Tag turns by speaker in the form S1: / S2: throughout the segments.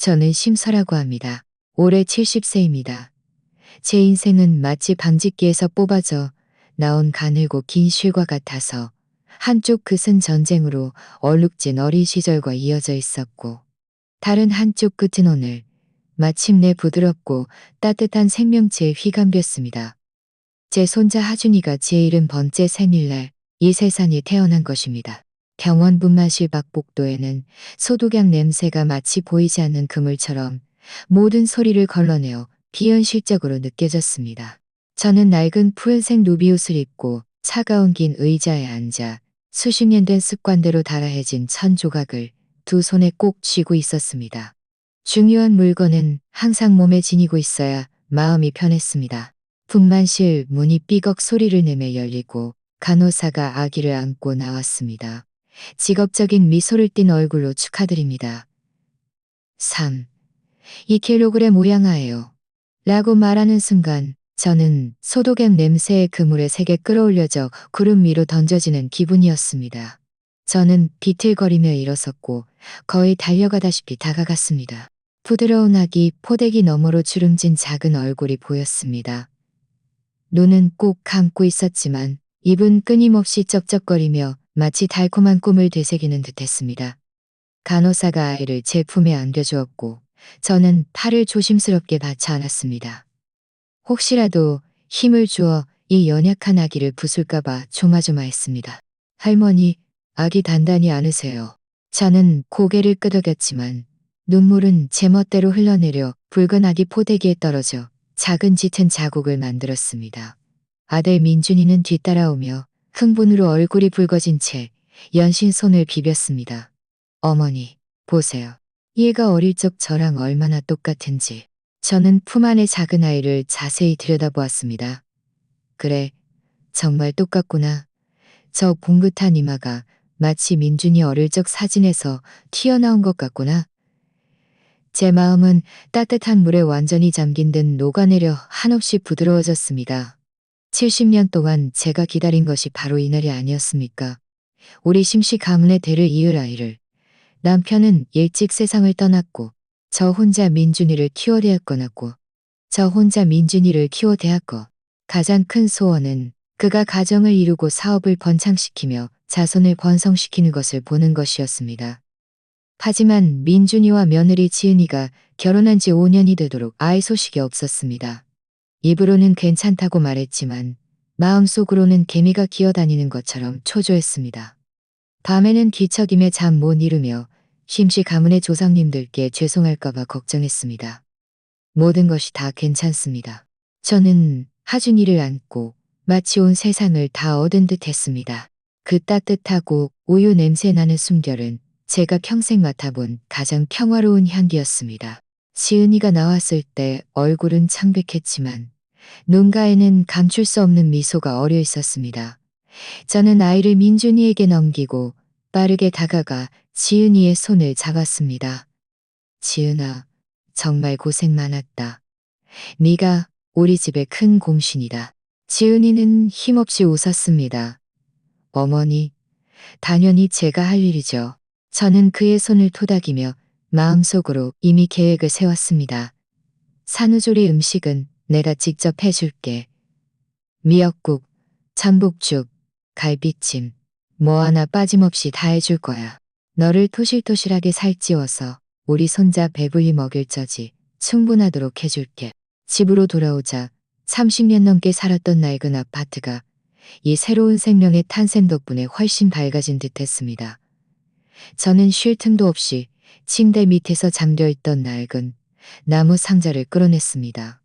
S1: 저는 심서라고 합니다. 올해 70세입니다. 제 인생은 마치 방직기에서 뽑아져 나온 가늘고 긴 실과 같아서 한쪽 끝은 전쟁으로 얼룩진 어린 시절과 이어져 있었고 다른 한쪽 끝은 오늘 마침내 부드럽고 따뜻한 생명체에 휘감겼습니다. 제 손자 하준이가 제 70번째 생일날 이 세상에 태어난 것입니다. 병원 분만실 박복도에는 소독약 냄새가 마치 보이지 않는 그물처럼 모든 소리를 걸러내어 비현실적으로 느껴졌습니다. 저는 낡은 푸른색 누비옷을 입고 차가운 긴 의자에 앉아 수십 년 된 습관대로 달아해진 천 조각을 두 손에 꼭 쥐고 있었습니다. 중요한 물건은 항상 몸에 지니고 있어야 마음이 편했습니다. 분만실 문이 삐걱 소리를 내며 열리고 간호사가 아기를 안고 나왔습니다. 직업적인 미소를 띤 얼굴로 축하드립니다. 3. 2kg 우양아예요. 라고 말하는 순간 저는 소독약 냄새의 그물에 세게 끌어올려져 구름 위로 던져지는 기분이었습니다. 저는 비틀거리며 일어섰고 거의 달려가다시피 다가갔습니다. 부드러운 아기 포대기 너머로 주름진 작은 얼굴이 보였습니다. 눈은 꼭 감고 있었지만 입은 끊임없이 쩍쩍거리며 마치 달콤한 꿈을 되새기는 듯했습니다. 간호사가 아이를 제 품에 안겨주었고 저는 팔을 조심스럽게 받쳐 안았습니다. 혹시라도 힘을 주어 이 연약한 아기를 부술까봐 조마조마했습니다. 할머니, 아기 단단히 안으세요. 저는 고개를 끄덕였지만 눈물은 제멋대로 흘러내려 붉은 아기 포대기에 떨어져 작은 짙은 자국을 만들었습니다. 아들 민준이는 뒤따라오며 흥분으로 얼굴이 붉어진 채 연신 손을 비볐습니다. 어머니, 보세요. 얘가 어릴 적 저랑 얼마나 똑같은지. 저는 품 안의 작은 아이를 자세히 들여다보았습니다. 그래, 정말 똑같구나. 저 봉긋한 이마가 마치 민준이 어릴 적 사진에서 튀어나온 것 같구나. 제 마음은 따뜻한 물에 완전히 잠긴 듯 녹아내려 한없이 부드러워졌습니다. 70년 동안 제가 기다린 것이 바로 이날이 아니었습니까? 우리 심씨 가문의 대를 이을 아이를. 남편은 일찍 세상을 떠났고 저 혼자 민준이를 키워 대학꺼났고 저 혼자 민준이를 키워 대학꺼. 가장 큰 소원은 그가 가정을 이루고 사업을 번창시키며 자손을 번성시키는 것을 보는 것이었습니다. 하지만 민준이와 며느리 지은이가 결혼한 지 5년이 되도록 아이 소식이 없었습니다. 입으로는 괜찮다고 말했지만 마음속으로는 개미가 기어다니는 것처럼 초조했습니다. 밤에는 뒤척임에 잠 못 이루며 심씨 가문의 조상님들께 죄송할까봐 걱정했습니다. 모든 것이 다 괜찮습니다. 저는 하준이를 안고 마치 온 세상을 다 얻은 듯 했습니다. 그 따뜻하고 우유 냄새 나는 숨결은 제가 평생 맡아본 가장 평화로운 향기였습니다. 지은이가 나왔을 때 얼굴은 창백했지만 눈가에는 감출 수 없는 미소가 어려 있었습니다. 저는 아이를 민준이에게 넘기고 빠르게 다가가 지은이의 손을 잡았습니다. 지은아, 정말 고생 많았다. 네가 우리 집의 큰 공신이다. 지은이는 힘없이 웃었습니다. 어머니, 당연히 제가 할 일이죠. 저는 그의 손을 토닥이며 마음속으로 이미 계획을 세웠습니다. 산후조리 음식은 내가 직접 해줄게. 미역국, 전복죽, 갈비찜, 뭐 하나 빠짐없이 다 해줄 거야. 너를 토실토실하게 살찌워서 우리 손자 배불리 먹일 저지 충분하도록 해줄게. 집으로 돌아오자 30년 넘게 살았던 낡은 아파트가 이 새로운 생명의 탄생 덕분에 훨씬 밝아진 듯했습니다. 저는 쉴 틈도 없이 침대 밑에서 잠겨있던 낡은 나무 상자를 끌어냈습니다.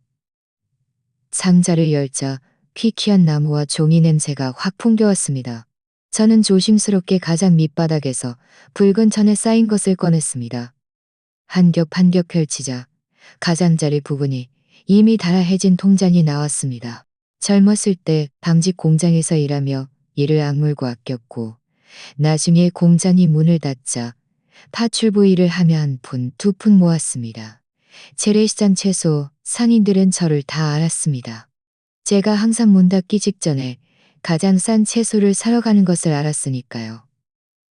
S1: 상자를 열자 퀴퀴한 나무와 종이 냄새가 확 풍겨왔습니다. 저는 조심스럽게 가장 밑바닥에서 붉은 천에 쌓인 것을 꺼냈습니다. 한 겹 한 겹 펼치자 가장자리 부분이 이미 달아해진 통장이 나왔습니다. 젊었을 때 방직 공장에서 일하며 이를 악물고 아꼈고 나중에 공장이 문을 닫자 파출부 일을 하며 한 푼, 두 푼 모았습니다. 재래시장 채소 상인들은 저를 다 알았습니다. 제가 항상 문 닫기 직전에 가장 싼 채소를 사러 가는 것을 알았으니까요.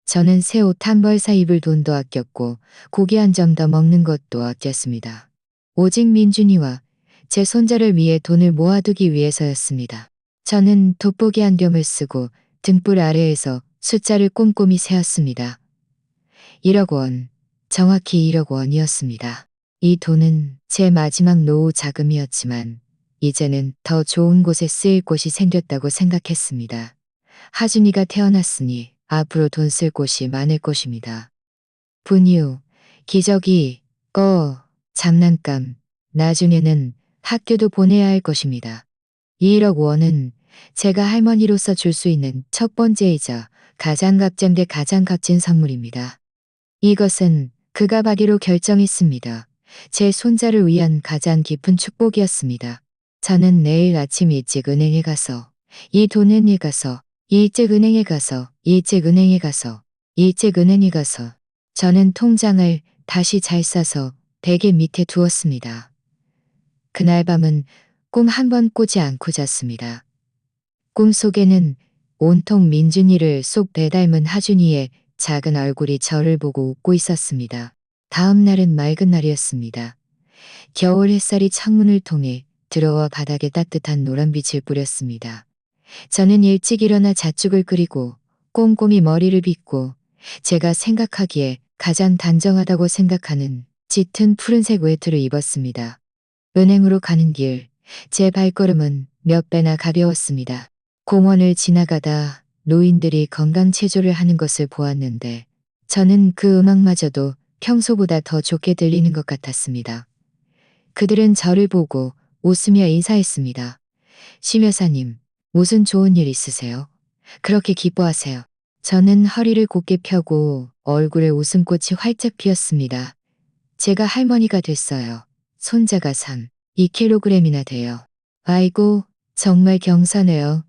S1: 저는 새 옷 한 벌 사 입을 돈도 아꼈고 고기 한 점 더 먹는 것도 아꼈습니다. 오직 민준이와 제 손자를 위해 돈을 모아두기 위해서였습니다. 저는 돋보기 안경을 쓰고 등불 아래에서 숫자를 꼼꼼히 세었습니다. 1억 원, 정확히 1억 원이었습니다. 이 돈은 제 마지막 노후 자금이었지만 이제는 더 좋은 곳에 쓰일 곳이 생겼다고 생각했습니다. 하준이가 태어났으니 앞으로 돈 쓸 곳이 많을 것입니다. 분유, 기저귀, 장난감, 나중에는 학교도 보내야 할 것입니다. 이 1억 원은 제가 할머니로서 줄 수 있는 첫 번째이자 가장 값쟁데 가장 값진 선물입니다. 이것은 그가 받기로 결정했습니다. 제 손자를 위한 가장 깊은 축복이었습니다. 저는 내일 아침 일찍 은행에 가서 이 돈은에 가서 일찍 은행에 가서 일찍 은행에 가서 일찍 은행에 가서 저는 통장을 다시 잘 싸서 베개 밑에 두었습니다. 그날 밤은 꿈 한 번 꾸지 않고 잤습니다. 꿈속에는 온통 민준이를 쏙 빼닮은 하준이의 작은 얼굴이 저를 보고 웃고 있었습니다. 다음 날은 맑은 날이었습니다. 겨울 햇살이 창문을 통해 들어와 바닥에 따뜻한 노란빛을 뿌렸습니다. 저는 일찍 일어나 잣죽을 끓이고 꼼꼼히 머리를 빗고 제가 생각하기에 가장 단정하다고 생각하는 짙은 푸른색 외투를 입었습니다. 은행으로 가는 길, 제 발걸음은 몇 배나 가벼웠습니다. 공원을 지나가다 노인들이 건강 체조를 하는 것을 보았는데 저는 그 음악마저도 평소보다 더 좋게 들리는 것 같았습니다. 그들은 저를 보고 웃으며 인사했습니다. 심여사님, 무슨 좋은 일 있으세요? 그렇게 기뻐하세요. 저는 허리를 곧게 펴고 얼굴에 웃음꽃이 활짝 피었습니다. 제가 할머니가 됐어요. 손자가 2kg이나 돼요. 아이고, 정말 경사네요.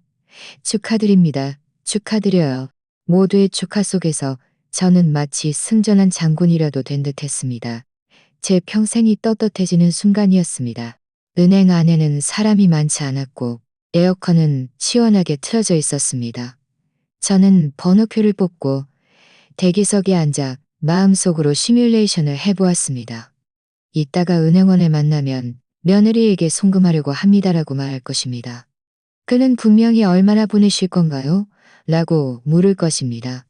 S1: 축하드립니다. 축하드려요. 모두의 축하 속에서 저는 마치 승전한 장군이라도 된 듯 했습니다. 제 평생이 떳떳해지는 순간이었습니다. 은행 안에는 사람이 많지 않았고 에어컨은 시원하게 틀어져 있었습니다. 저는 번호표를 뽑고 대기석에 앉아 마음속으로 시뮬레이션을 해보았습니다. 이따가 은행원을 만나면 며느리에게 송금하려고 합니다라고 말할 것입니다. 그는 분명히 얼마나 보내실 건가요? 라고 물을 것입니다.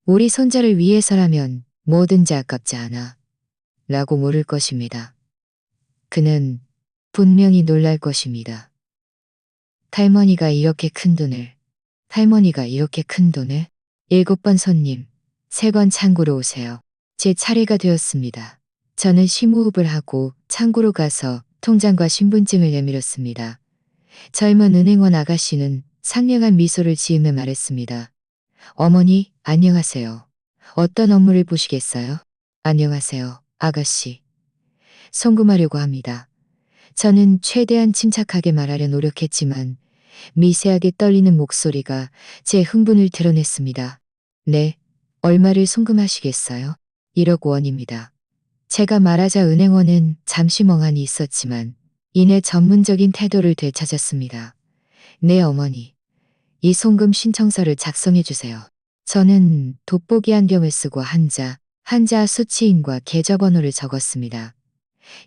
S1: 우리 손자를 위해서라면 뭐든지 아깝지 않아. 라고 물을 것입니다. 그는 분명히 놀랄 것입니다. 할머니가 이렇게 큰 돈을 7번 손님, 3번 창구로 오세요. 제 차례가 되었습니다. 저는 심호흡을 하고 창구로 가서 통장과 신분증을 내밀었습니다. 젊은 은행원 아가씨는 상냥한 미소를 지으며 말했습니다. 어머니, 안녕하세요. 어떤 업무를 보시겠어요? 안녕하세요, 아가씨. 송금하려고 합니다. 저는 최대한 침착하게 말하려 노력했지만 미세하게 떨리는 목소리가 제 흥분을 드러냈습니다. 네, 얼마를 송금하시겠어요? 1억 원입니다. 제가 말하자 은행원은 잠시 멍하니 있었지만 이내 전문적인 태도를 되찾았습니다. 네, 어머니. 이 송금 신청서를 작성해 주세요. 저는 돋보기 안경을 쓰고 한자 수치인과 계좌번호를 적었습니다.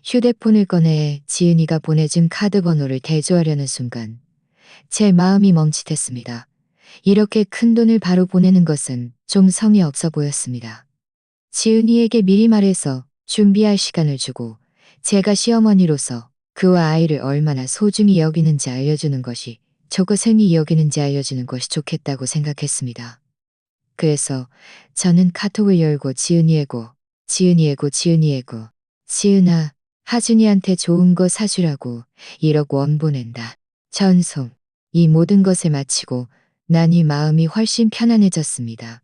S1: 휴대폰을 꺼내 지은이가 보내준 카드 번호를 대조하려는 순간 제 마음이 멈칫했습니다. 이렇게 큰 돈을 바로 보내는 것은 좀 성의 없어 보였습니다. 지은이에게 미리 말해서 준비할 시간을 주고 제가 시어머니로서 그와 아이를 얼마나 소중히 여기는지 알려주는 것이 좋겠다고 생각했습니다. 그래서 저는 카톡을 열고 지은이에고 지은아, 하준이한테 좋은 거 사주라고 1억 원 보낸다. 전송. 이 모든 것을 마치고 나니 마음이 훨씬 편안해졌습니다.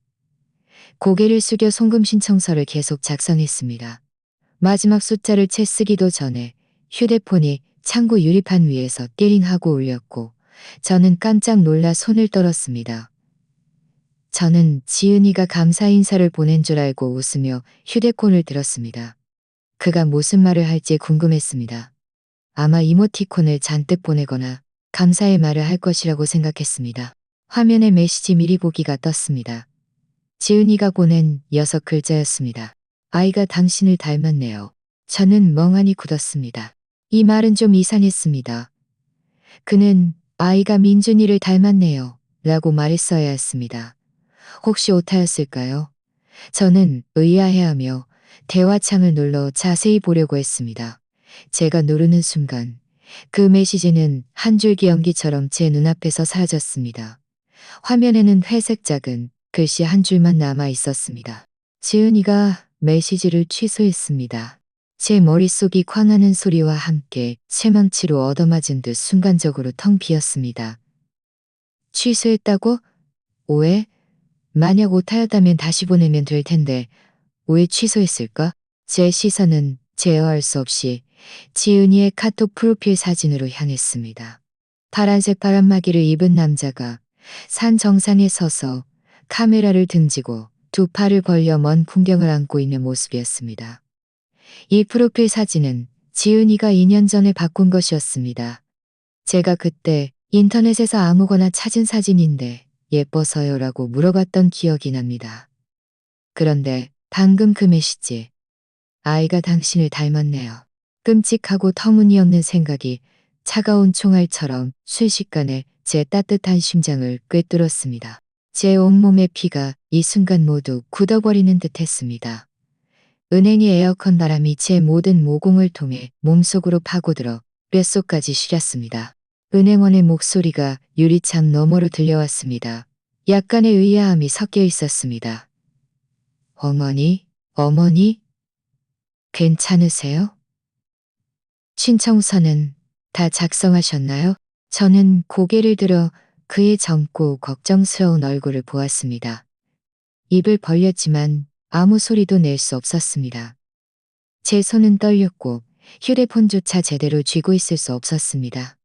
S1: 고개를 숙여 송금 신청서를 계속 작성했습니다. 마지막 숫자를 채 쓰기도 전에 휴대폰이 창고 유리판 위에서 띠링하고 울렸고 저는 깜짝 놀라 손을 떨었습니다. 저는 지은이가 감사 인사를 보낸 줄 알고 웃으며 휴대폰을 들었습니다. 그가 무슨 말을 할지 궁금했습니다. 아마 이모티콘을 잔뜩 보내거나 감사의 말을 할 것이라고 생각했습니다. 화면에 메시지 미리 보기가 떴습니다. 지은이가 보낸 6글자였습니다. 아이가 당신을 닮았네요. 저는 멍하니 굳었습니다. 이 말은 좀 이상했습니다. 그는 아이가 민준이를 닮았네요. 라고 말했어야 했습니다. 혹시 오타였을까요? 저는 의아해하며 대화창을 눌러 자세히 보려고 했습니다. 제가 누르는 순간 그 메시지는 한 줄기 연기처럼 제 눈앞에서 사라졌습니다. 화면에는 회색 작은 글씨 한 줄만 남아 있었습니다. 지은이가 메시지를 취소했습니다. 제 머릿속이 쾅하는 소리와 함께 쇠망치로 얻어맞은 듯 순간적으로 텅 비었습니다. 취소했다고? 왜? 만약 오타였다면 다시 보내면 될 텐데 왜 취소했을까? 제 시선은 제어할 수 없이 지은이의 카톡 프로필 사진으로 향했습니다. 파란색 바람막이를 입은 남자가 산 정상에 서서 카메라를 등지고 두 팔을 벌려 먼 풍경을 안고 있는 모습이었습니다. 이 프로필 사진은 지은이가 2년 전에 바꾼 것이었습니다. 제가 그때 인터넷에서 아무거나 찾은 사진인데 예뻐서요라고 물어봤던 기억이 납니다. 그런데 방금 그 메시지. 아이가 당신을 닮았네요. 끔찍하고 터무니없는 생각이 차가운 총알처럼 순식간에 제 따뜻한 심장을 꿰뚫었습니다. 제 온몸의 피가 이 순간 모두 굳어버리는 듯 했습니다. 은행의 에어컨 바람이 제 모든 모공을 통해 몸속으로 파고들어 뼛속까지 시렸습니다. 은행원의 목소리가 유리창 너머로 들려왔습니다. 약간의 의아함이 섞여 있었습니다. 어머니, 괜찮으세요? 신청서는 다 작성하셨나요? 저는 고개를 들어 그의 젊고 걱정스러운 얼굴을 보았습니다. 입을 벌렸지만 아무 소리도 낼 수 없었습니다. 제 손은 떨렸고 휴대폰조차 제대로 쥐고 있을 수 없었습니다.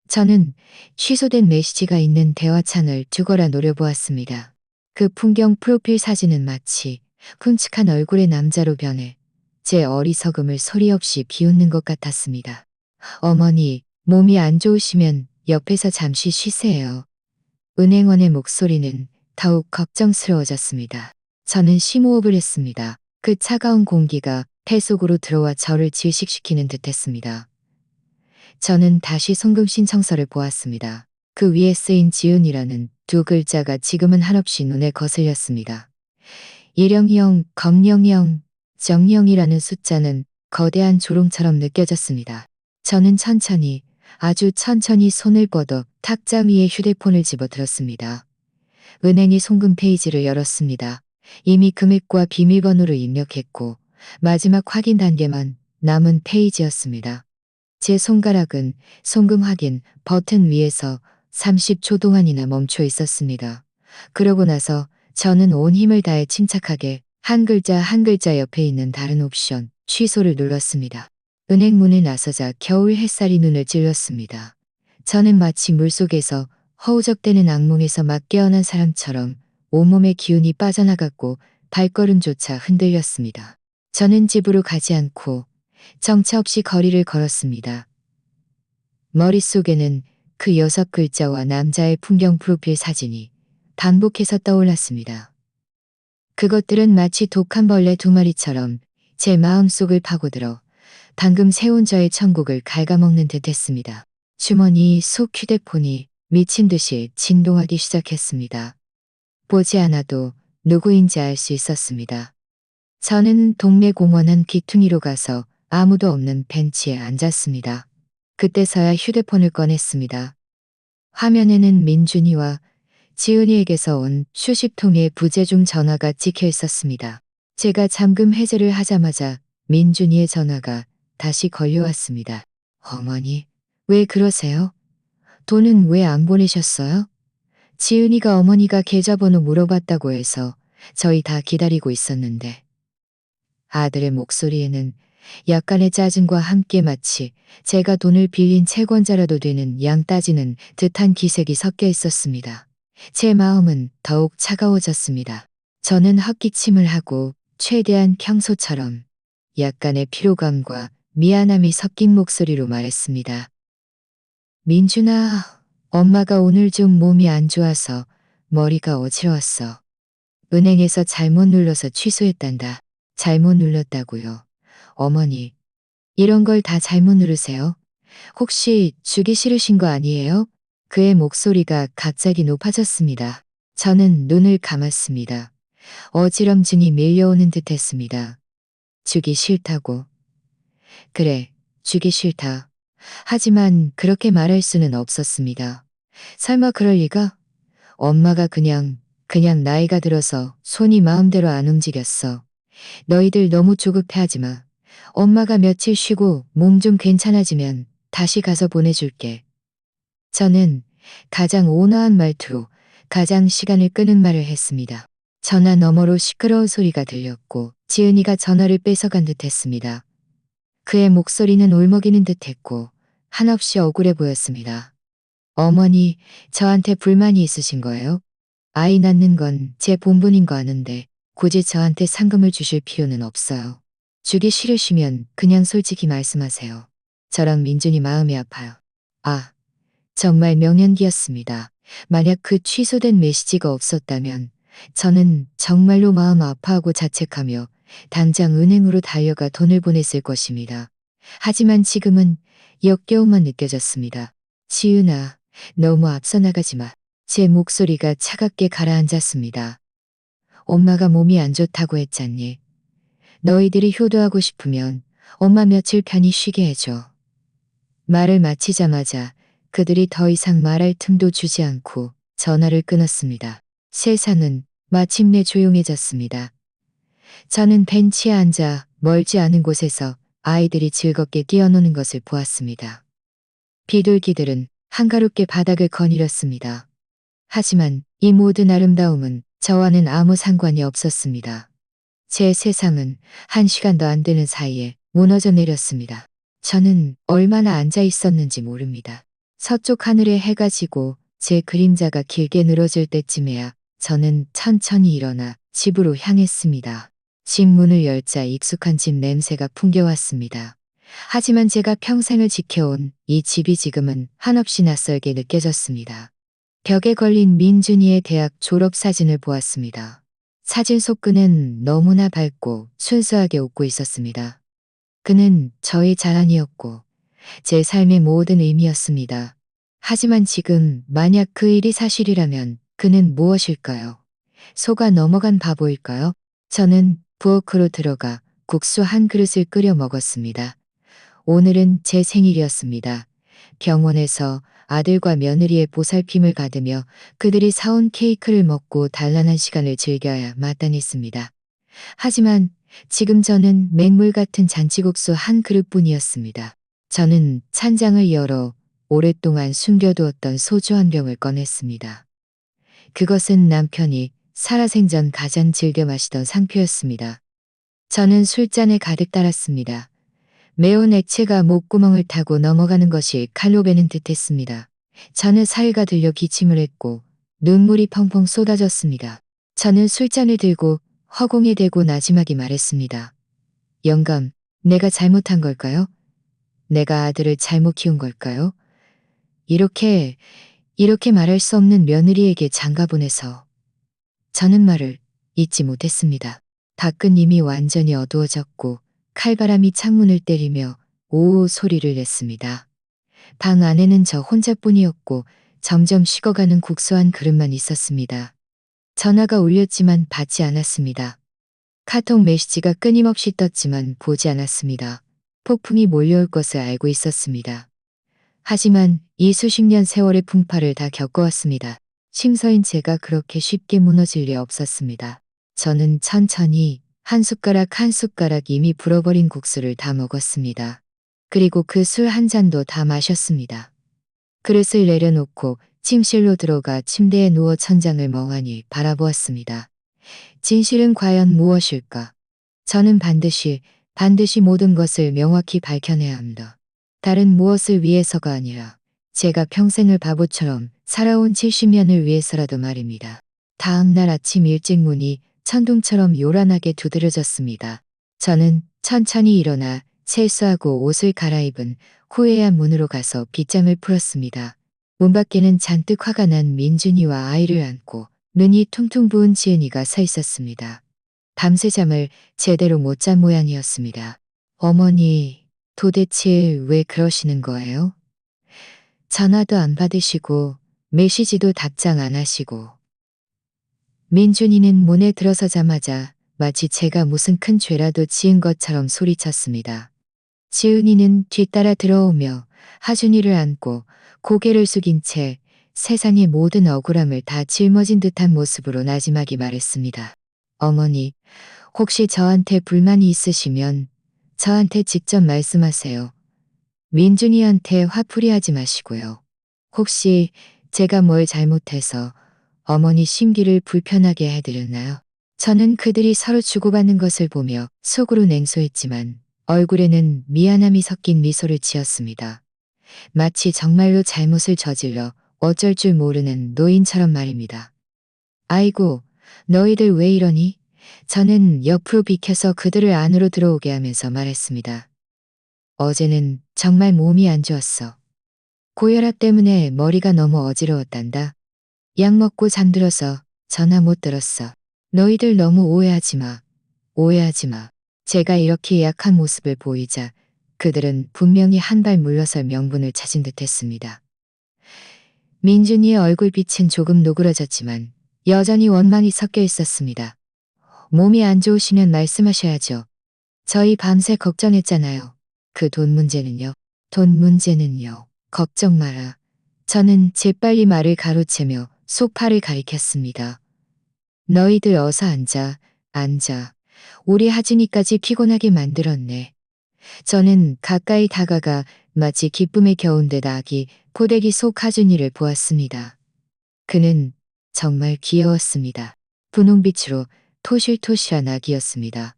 S1: 저는 취소된 메시지가 있는 대화창을 죽어라 노려보았습니다. 그 풍경 프로필 사진은 마치 끔찍한 얼굴의 남자로 변해 제 어리석음을 소리 없이 비웃는 것 같았습니다. 어머니, 몸이 안 좋으시면 옆에서 잠시 쉬세요. 은행원의 목소리는 더욱 걱정스러워졌습니다. 저는 심호흡을 했습니다. 그 차가운 공기가 폐 속으로 들어와 저를 질식시키는 듯했습니다. 저는 다시 송금 신청서를 보았습니다. 그 위에 쓰인 지은이라는 두 글자가 지금은 한없이 눈에 거슬렸습니다. 일형형, 검령형, 정령이라는 숫자는 거대한 조롱처럼 느껴졌습니다. 저는 천천히, 아주 천천히 손을 뻗어 탁자 위에 휴대폰을 집어들었습니다. 은행이 송금 페이지를 열었습니다. 이미 금액과 비밀번호를 입력했고 마지막 확인 단계만 남은 페이지였습니다. 제 손가락은 송금 확인 버튼 위에서 30초 동안이나 멈춰 있었습니다. 그러고 나서 저는 온 힘을 다해 침착하게 한 글자 한 글자 옆에 있는 다른 옵션 취소를 눌렀습니다. 은행 문을 나서자 겨울 햇살이 눈을 찔렀습니다. 저는 마치 물속에서 허우적대는 악몽에서 막 깨어난 사람처럼 온몸의 기운이 빠져나갔고 발걸음조차 흔들렸습니다. 저는 집으로 가지 않고 정처 없이 거리를 걸었습니다. 머릿속에는 그 6글자와 남자의 풍경 프로필 사진이 반복해서 떠올랐습니다. 그것들은 마치 독한 벌레 2마리처럼 제 마음속을 파고들어 방금 세운 저의 천국을 갉아먹는 듯 했습니다. 주머니 속 휴대폰이 미친 듯이 진동하기 시작했습니다. 보지 않아도 누구인지 알 수 있었습니다. 저는 동네 공원 한 귀퉁이로 가서 아무도 없는 벤치에 앉았습니다. 그때서야 휴대폰을 꺼냈습니다. 화면에는 민준이와 지은이에게서 온 수십 통의 부재중 전화가 찍혀 있었습니다. 제가 잠금 해제를 하자마자 민준이의 전화가 다시 걸려왔습니다. 어머니, 왜 그러세요? 돈은 왜 안 보내셨어요? 지은이가 어머니가 계좌번호 물어봤다고 해서 저희 다 기다리고 있었는데. 아들의 목소리에는 약간의 짜증과 함께 마치 제가 돈을 빌린 채권자라도 되는 양 따지는 듯한 기색이 섞여 있었습니다. 제 마음은 더욱 차가워졌습니다. 저는 헛기침을 하고 최대한 평소처럼 약간의 피로감과 미안함이 섞인 목소리로 말했습니다. 민준아, 엄마가 오늘 좀 몸이 안 좋아서 머리가 어지러웠어. 은행에서 잘못 눌러서 취소했단다. 잘못 눌렀다고요. 어머니, 이런 걸 다 잘못 누르세요? 혹시 주기 싫으신 거 아니에요? 그의 목소리가 갑자기 높아졌습니다. 저는 눈을 감았습니다. 어지럼증이 밀려오는 듯 했습니다. 주기 싫다고. 그래, 주기 싫다. 하지만 그렇게 말할 수는 없었습니다. 설마 그럴 리가? 엄마가 그냥 나이가 들어서 손이 마음대로 안 움직였어. 너희들 너무 조급해하지 마. 엄마가 며칠 쉬고 몸 좀 괜찮아지면 다시 가서 보내줄게. 저는 가장 온화한 말투로 가장 시간을 끄는 말을 했습니다. 전화 너머로 시끄러운 소리가 들렸고 지은이가 전화를 뺏어간 듯 했습니다. 그의 목소리는 울먹이는 듯 했고 한없이 억울해 보였습니다. 어머니, 저한테 불만이 있으신 거예요? 아이 낳는 건 제 본분인 거 아는데 굳이 저한테 상금을 주실 필요는 없어요. 주기 싫으시면 그냥 솔직히 말씀하세요. 저랑 민준이 마음이 아파요. 아, 정말 명연기였습니다. 만약 그 취소된 메시지가 없었다면 저는 정말로 마음 아파하고 자책하며 당장 은행으로 달려가 돈을 보냈을 것입니다. 하지만 지금은 역겨움만 느껴졌습니다. 지은아, 너무 앞서 나가지 마. 제 목소리가 차갑게 가라앉았습니다. 엄마가 몸이 안 좋다고 했잖니. 너희들이 효도하고 싶으면 엄마 며칠 편히 쉬게 해줘. 말을 마치자마자 그들이 더 이상 말할 틈도 주지 않고 전화를 끊었습니다. 세상은 마침내 조용해졌습니다. 저는 벤치에 앉아 멀지 않은 곳에서 아이들이 즐겁게 뛰어노는 것을 보았습니다. 비둘기들은 한가롭게 바닥을 거닐었습니다. 하지만 이 모든 아름다움은 저와는 아무 상관이 없었습니다. 제 세상은 1시간도 안 되는 사이에 무너져 내렸습니다. 저는 얼마나 앉아 있었는지 모릅니다. 서쪽 하늘에 해가 지고 제 그림자가 길게 늘어질 때쯤에야 저는 천천히 일어나 집으로 향했습니다. 집 문을 열자 익숙한 집 냄새가 풍겨왔습니다. 하지만 제가 평생을 지켜온 이 집이 지금은 한없이 낯설게 느껴졌습니다. 벽에 걸린 민준이의 대학 졸업 사진을 보았습니다. 사진 속 그는 너무나 밝고 순수하게 웃고 있었습니다. 그는 저의 자랑이었고 제 삶의 모든 의미였습니다. 하지만 지금 만약 그 일이 사실이라면 그는 무엇일까요? 속아 넘어간 바보일까요? 저는 부엌으로 들어가 국수 한 그릇을 끓여 먹었습니다. 오늘은 제 생일이었습니다. 병원에서 아들과 며느리의 보살핌을 받으며 그들이 사온 케이크를 먹고 단란한 시간을 즐겨야 마땅했습니다. 하지만 지금 저는 맹물 같은 잔치국수 한 그릇뿐이었습니다. 저는 찬장을 열어 오랫동안 숨겨두었던 소주 한 병을 꺼냈습니다. 그것은 남편이 살아생전 가장 즐겨 마시던 상표였습니다. 저는 술잔에 가득 따랐습니다. 매운 액체가 목구멍을 타고 넘어가는 것이 칼로 베는 듯했습니다. 저는 사이가 들려 기침을 했고 눈물이 펑펑 쏟아졌습니다. 저는 술잔을 들고 허공에 대고 나지막이 말했습니다. 영감, 내가 잘못한 걸까요? 내가 아들을 잘못 키운 걸까요? 이렇게 말할 수 없는 며느리에게 장가보내서 저는 말을 잇지 못했습니다. 밖은 이미 완전히 어두워졌고 칼바람이 창문을 때리며 오오 소리를 냈습니다. 방 안에는 저 혼자뿐이었고 점점 식어가는 국수 한 그릇만 있었습니다. 전화가 울렸지만 받지 않았습니다. 카톡 메시지가 끊임없이 떴지만 보지 않았습니다. 폭풍이 몰려올 것을 알고 있었습니다. 하지만 이 수십 년 세월의 풍파를 다 겪어왔습니다. 심서인 제가 그렇게 쉽게 무너질 리 없었습니다. 저는 천천히 한 숟가락 한 숟가락 이미 불어버린 국수를 다 먹었습니다. 그리고 그 술 한 잔도 다 마셨습니다. 그릇을 내려놓고 침실로 들어가 침대에 누워 천장을 멍하니 바라보았습니다. 진실은 과연 무엇일까? 저는 반드시 모든 것을 명확히 밝혀내야 합니다. 다른 무엇을 위해서가 아니라 제가 평생을 바보처럼 살아온 70년을 위해서라도 말입니다. 다음 날 아침 일찍 문이 천둥처럼 요란하게 두드려졌습니다. 저는 천천히 일어나 세수하고 옷을 갈아입은 후에야 문으로 가서 빗장을 풀었습니다. 문 밖에는 잔뜩 화가 난 민준이와 아이를 안고 눈이 퉁퉁 부은 지은이가 서 있었습니다. 밤새 잠을 제대로 못 잔 모양이었습니다. 어머니, 도대체 왜 그러시는 거예요? 전화도 안 받으시고 메시지도 답장 안 하시고. 민준이는 문에 들어서자마자 마치 제가 무슨 큰 죄라도 지은 것처럼 소리쳤습니다. 지은이는 뒤따라 들어오며 하준이를 안고 고개를 숙인 채 세상의 모든 억울함을 다 짊어진 듯한 모습으로 나지막이 말했습니다. 어머니, 혹시 저한테 불만이 있으시면 저한테 직접 말씀하세요. 민준이한테 화풀이하지 마시고요. 혹시 제가 뭘 잘못해서 어머니 심기를 불편하게 해드렸나요? 저는 그들이 서로 주고받는 것을 보며 속으로 냉소했지만 얼굴에는 미안함이 섞인 미소를 지었습니다. 마치 정말로 잘못을 저질러 어쩔 줄 모르는 노인처럼 말입니다. 아이고, 너희들 왜 이러니? 저는 옆으로 비켜서 그들을 안으로 들어오게 하면서 말했습니다. 어제는 정말 몸이 안 좋았어. 고혈압 때문에 머리가 너무 어지러웠단다. 약 먹고 잠들어서 전화 못 들었어. 너희들 너무 오해하지 마. 오해하지 마. 제가 이렇게 약한 모습을 보이자 그들은 분명히 한 발 물러설 명분을 찾은 듯 했습니다. 민준이의 얼굴빛은 조금 누그러졌지만 여전히 원망이 섞여 있었습니다. 몸이 안 좋으시면 말씀하셔야죠. 저희 밤새 걱정했잖아요. 그 돈 문제는요? 돈 문제는요. 걱정 마라. 저는 재빨리 말을 가로채며 소파를 가리켰습니다. 너희들 어서 앉아, 앉아. 우리 하준이까지 피곤하게 만들었네. 저는 가까이 다가가 마치 기쁨에 겨운 듯 아기 포대기 속 하준이를 보았습니다. 그는 정말 귀여웠습니다. 분홍빛으로 토실토실한 아기였습니다.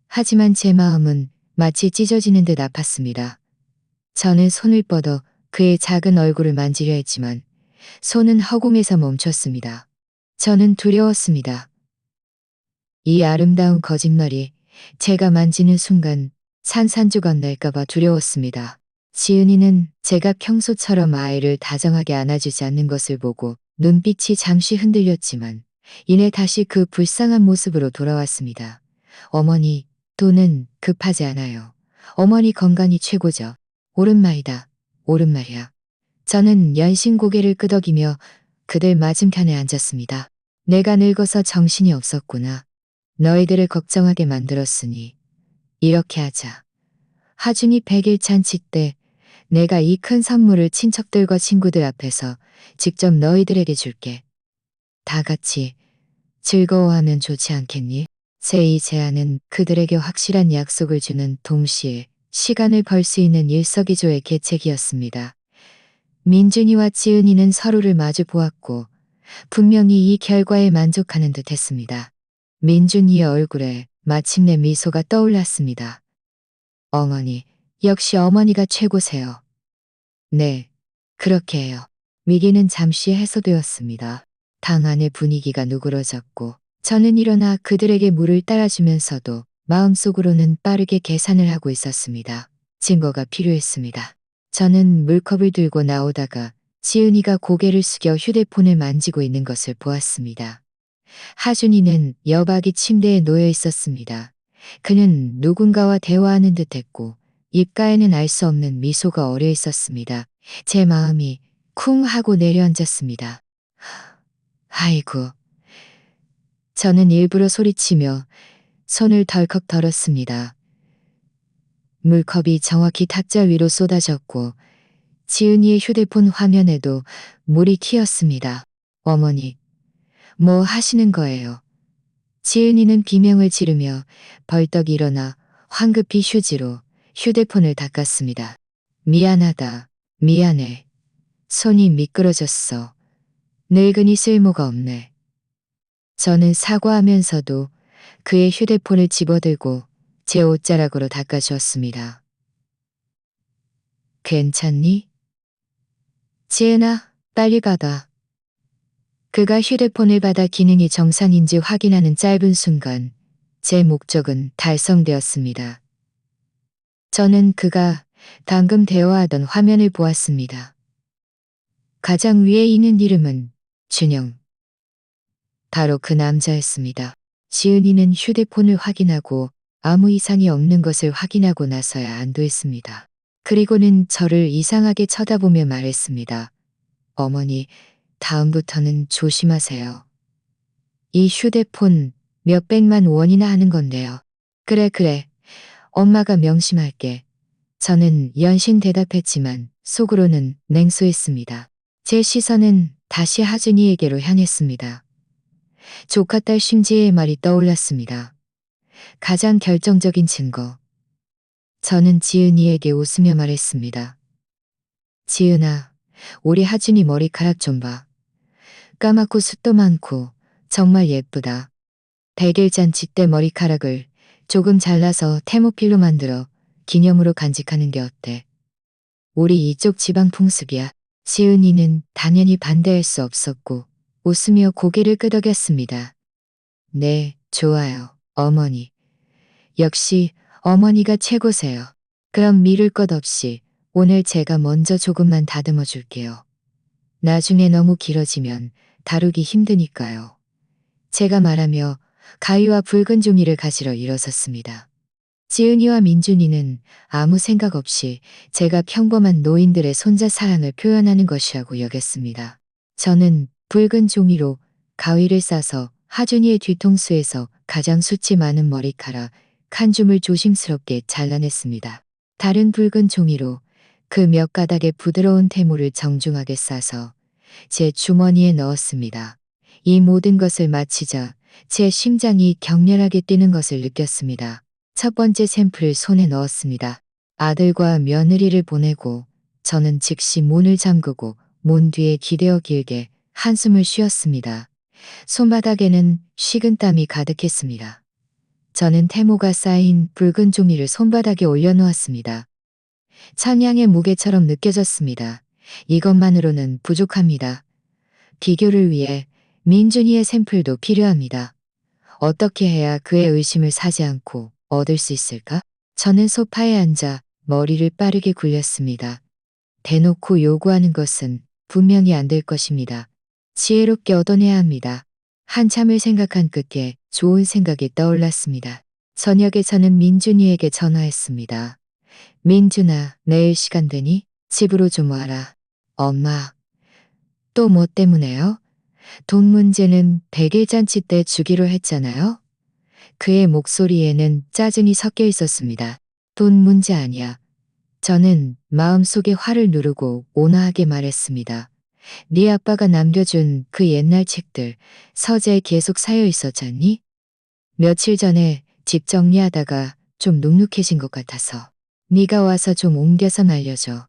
S1: 하지만 제 마음은 마치 찢어지는 듯 아팠습니다. 저는 손을 뻗어 그의 작은 얼굴을 만지려 했지만 손은 허공에서 멈췄습니다. 저는 두려웠습니다. 이 아름다운 거짓말이 제가 만지는 순간 산산조각 날까봐 두려웠습니다. 지은이는 제가 평소처럼 아이를 다정하게 안아주지 않는 것을 보고 눈빛이 잠시 흔들렸지만 이내 다시 그 불쌍한 모습으로 돌아왔습니다. 어머니, 돈은 급하지 않아요. 어머니 건강이 최고죠. 옳은 말이다. 옳은 말이야. 저는 연신 고개를 끄덕이며 그들 맞은편에 앉았습니다. 내가 늙어서 정신이 없었구나. 너희들을 걱정하게 만들었으니 이렇게 하자. 하준이 100일 잔치 때 내가 이 큰 선물을 친척들과 친구들 앞에서 직접 너희들에게 줄게. 다 같이 즐거워하면 좋지 않겠니? 제 이 제안은 그들에게 확실한 약속을 주는 동시에 시간을 벌 수 있는 일석이조의 계책이었습니다. 민준이와 지은이는 서로를 마주 보았고 분명히 이 결과에 만족하는 듯 했습니다. 민준이의 얼굴에 마침내 미소가 떠올랐습니다. 어머니, 역시 어머니가 최고세요. 네, 그렇게 해요. 위기는 잠시 해소되었습니다. 방 안의 분위기가 누그러졌고 저는 일어나 그들에게 물을 따라주면서도 마음속으로는 빠르게 계산을 하고 있었습니다. 증거가 필요했습니다. 저는 물컵을 들고 나오다가 지은이가 고개를 숙여 휴대폰을 만지고 있는 것을 보았습니다. 하준이는 여박이 침대에 놓여 있었습니다. 그는 누군가와 대화하는 듯했고 입가에는 알 수 없는 미소가 어려 있었습니다. 제 마음이 쿵 하고 내려앉았습니다. 아이고. 저는 일부러 소리치며 손을 덜컥 덜었습니다. 물컵이 정확히 탁자 위로 쏟아졌고 지은이의 휴대폰 화면에도 물이 튀었습니다. 어머니, 뭐 하시는 거예요? 지은이는 비명을 지르며 벌떡 일어나 황급히 휴지로 휴대폰을 닦았습니다. 미안하다. 미안해. 손이 미끄러졌어. 늙으니 쓸모가 없네. 저는 사과하면서도 그의 휴대폰을 집어들고 제 옷자락으로 닦아주었습니다. 괜찮니? 지은아, 빨리 받아. 그가 휴대폰을 받아 기능이 정상인지 확인하는 짧은 순간 제 목적은 달성되었습니다. 저는 그가 방금 대화하던 화면을 보았습니다. 가장 위에 있는 이름은 준영. 바로 그 남자였습니다. 지은이는 휴대폰을 확인하고 아무 이상이 없는 것을 확인하고 나서야 안도했습니다. 그리고는 저를 이상하게 쳐다보며 말했습니다. 어머니, 다음부터는 조심하세요. 이 휴대폰 몇백만 원이나 하는 건데요. 그래, 그래. 엄마가 명심할게. 저는 연신 대답했지만 속으로는 냉소했습니다. 제 시선은 다시 하준이에게로 향했습니다. 조카딸 심지의 말이 떠올랐습니다. 가장 결정적인 증거. 저는 지은이에게 웃으며 말했습니다. 지은아, 우리 하준이 머리카락 좀 봐. 까맣고 숱도 많고 정말 예쁘다. 100일 잔치 때 머리카락을 조금 잘라서 테모필로 만들어 기념으로 간직하는 게 어때? 우리 이쪽 지방 풍습이야. 지은이는 당연히 반대할 수 없었고 웃으며 고개를 끄덕였습니다. 네, 좋아요, 어머니. 역시 어머니가 최고세요. 그럼 미룰 것 없이 오늘 제가 먼저 조금만 다듬어 줄게요. 나중에 너무 길어지면 다루기 힘드니까요. 제가 말하며 가위와 붉은 종이를 가지러 일어섰습니다. 지은이와 민준이는 아무 생각 없이 제가 평범한 노인들의 손자 사랑을 표현하는 것이라고 여겼습니다. 저는 붉은 종이로 가위를 싸서 하준이의 뒤통수에서 가장 숱이 많은 머리카락 한 줌을 조심스럽게 잘라냈습니다. 다른 붉은 종이로 그 몇 가닥의 부드러운 테모를 정중하게 싸서 제 주머니에 넣었습니다. 이 모든 것을 마치자 제 심장이 격렬하게 뛰는 것을 느꼈습니다. 첫 번째 샘플을 손에 넣었습니다. 아들과 며느리를 보내고 저는 즉시 문을 잠그고 문 뒤에 기대어 길게 한숨을 쉬었습니다. 손바닥에는 식은땀이 가득했습니다. 저는 테모가 쌓인 붉은 종이를 손바닥에 올려놓았습니다. 천냥의 무게처럼 느껴졌습니다. 이것만으로는 부족합니다. 비교를 위해 민준이의 샘플도 필요합니다. 어떻게 해야 그의 의심을 사지 않고 얻을 수 있을까? 저는 소파에 앉아 머리를 빠르게 굴렸습니다. 대놓고 요구하는 것은 분명히 안 될 것입니다. 지혜롭게 얻어내야 합니다. 한참을 생각한 끝에 좋은 생각이 떠올랐습니다. 저녁에 저는 민준이에게 전화했습니다. 민준아, 내일 시간 되니? 집으로 좀 와라. 엄마. 또 뭐 때문에요? 돈 문제는 100일 잔치 때 주기로 했잖아요? 그의 목소리에는 짜증이 섞여 있었습니다. 돈 문제 아니야. 저는 마음속에 화를 누르고 온화하게 말했습니다. 네 아빠가 남겨준 그 옛날 책들 서재에 계속 쌓여 있었잖니? 며칠 전에 집 정리하다가 좀 눅눅해진 것 같아서 네가 와서 좀 옮겨서 말려줘.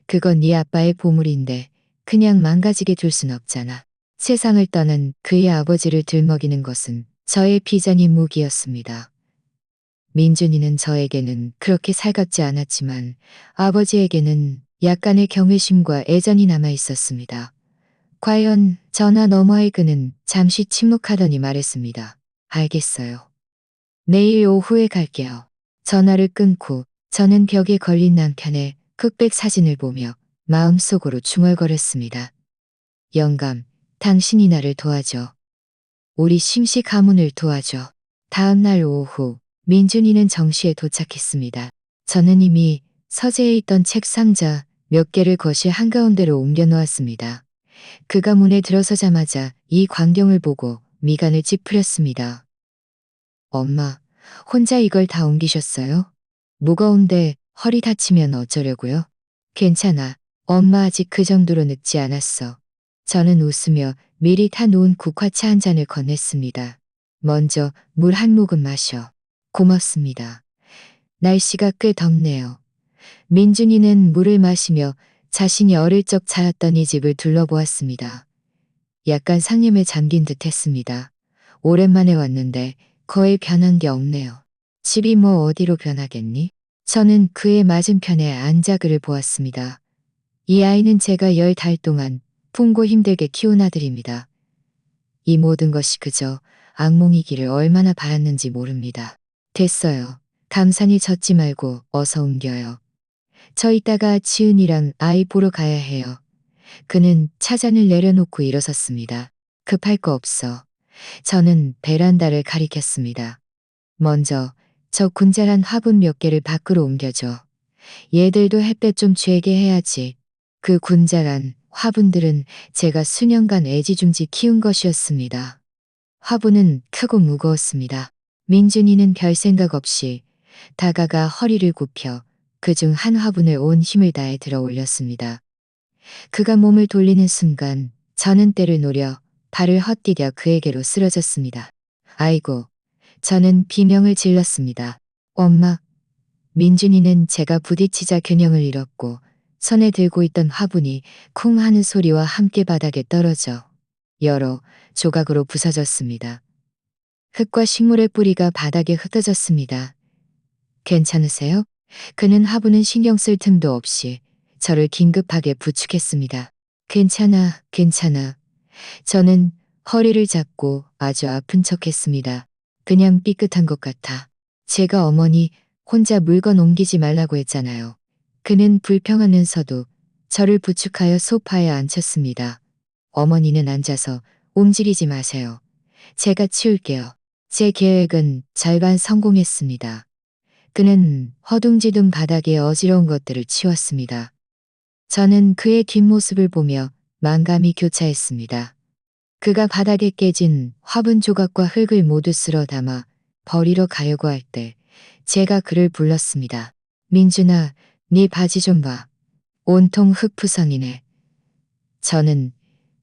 S1: 그건 네 아빠의 보물인데 그냥 망가지게 둘 순 없잖아. 세상을 떠난 그의 아버지를 들먹이는 것은 저의 비장의 무기였습니다. 민준이는 저에게는 그렇게 살갑지 않았지만 아버지에게는 약간의 경외심과 애정이 남아 있었습니다. 과연 전화 너머의 그는 잠시 침묵하더니 말했습니다. 알겠어요. 내일 오후에 갈게요. 전화를 끊고 저는 벽에 걸린 남편의 흑백 사진을 보며 마음속으로 중얼거렸습니다. 영감, 당신이 나를 도와줘. 우리 심씨 가문을 도와줘. 다음 날 오후 민준이는 정시에 도착했습니다. 저는 이미 서재에 있던 책 상자 몇 개를 거실 한가운데로 옮겨 놓았습니다. 그가 문에 들어서자마자 이 광경을 보고 미간을 찌푸렸습니다. 엄마, 혼자 이걸 다 옮기셨어요? 무거운데 허리 다치면 어쩌려고요? 괜찮아. 엄마 아직 그 정도로 늙지 않았어. 저는 웃으며 미리 타놓은 국화차 한 잔을 건넸습니다. 먼저 물 한 모금 마셔. 고맙습니다. 날씨가 꽤 덥네요. 민준이는 물을 마시며 자신이 어릴 적 자랐던 이 집을 둘러보았습니다. 약간 상념에 잠긴 듯 했습니다. 오랜만에 왔는데 거의 변한 게 없네요. 집이 뭐 어디로 변하겠니? 저는 그의 맞은편에 앉아 그를 보았습니다. 이 아이는 제가 10달 동안 품고 힘들게 키운 아들입니다. 이 모든 것이 그저 악몽이기를 얼마나 바랐는지 모릅니다. 됐어요. 감산이 젖지 말고 어서 옮겨요. 저 이따가 지은이랑 아이 보러 가야 해요. 그는 차잔을 내려놓고 일어섰습니다. 급할 거 없어. 저는 베란다를 가리켰습니다. 먼저 저 군잘한 화분 몇 개를 밖으로 옮겨줘. 얘들도 햇볕 좀 쬐게 해야지. 그 군잘한 화분들은 제가 수년간 애지중지 키운 것이었습니다. 화분은 크고 무거웠습니다. 민준이는 별 생각 없이 다가가 허리를 굽혀 그중 한 화분을 온 힘을 다해 들어 올렸습니다. 그가 몸을 돌리는 순간 저는 때를 노려 발을 헛디뎌 그에게로 쓰러졌습니다. 아이고, 저는 비명을 질렀습니다. 엄마. 민준이는 제가 부딪히자 균형을 잃었고 손에 들고 있던 화분이 쿵 하는 소리와 함께 바닥에 떨어져 여러 조각으로 부서졌습니다. 흙과 식물의 뿌리가 바닥에 흩어졌습니다. 괜찮으세요? 그는 화분은 신경 쓸 틈도 없이 저를 긴급하게 부축했습니다. 괜찮아, 괜찮아. 저는 허리를 잡고 아주 아픈 척했습니다. 그냥 삐끗한 것 같아. 제가 어머니 혼자 물건 옮기지 말라고 했잖아요. 그는 불평하면서도 저를 부축하여 소파에 앉혔습니다. 어머니는 앉아서 움직이지 마세요. 제가 치울게요. 제 계획은 절반 성공했습니다. 그는 허둥지둥 바닥에 어지러운 것들을 치웠습니다. 저는 그의 뒷모습을 보며 만감이 교차했습니다. 그가 바닥에 깨진 화분 조각과 흙을 모두 쓸어 담아 버리러 가려고 할 때 제가 그를 불렀습니다. 민준아, 네 바지 좀 봐. 온통 흙푸성이네. 저는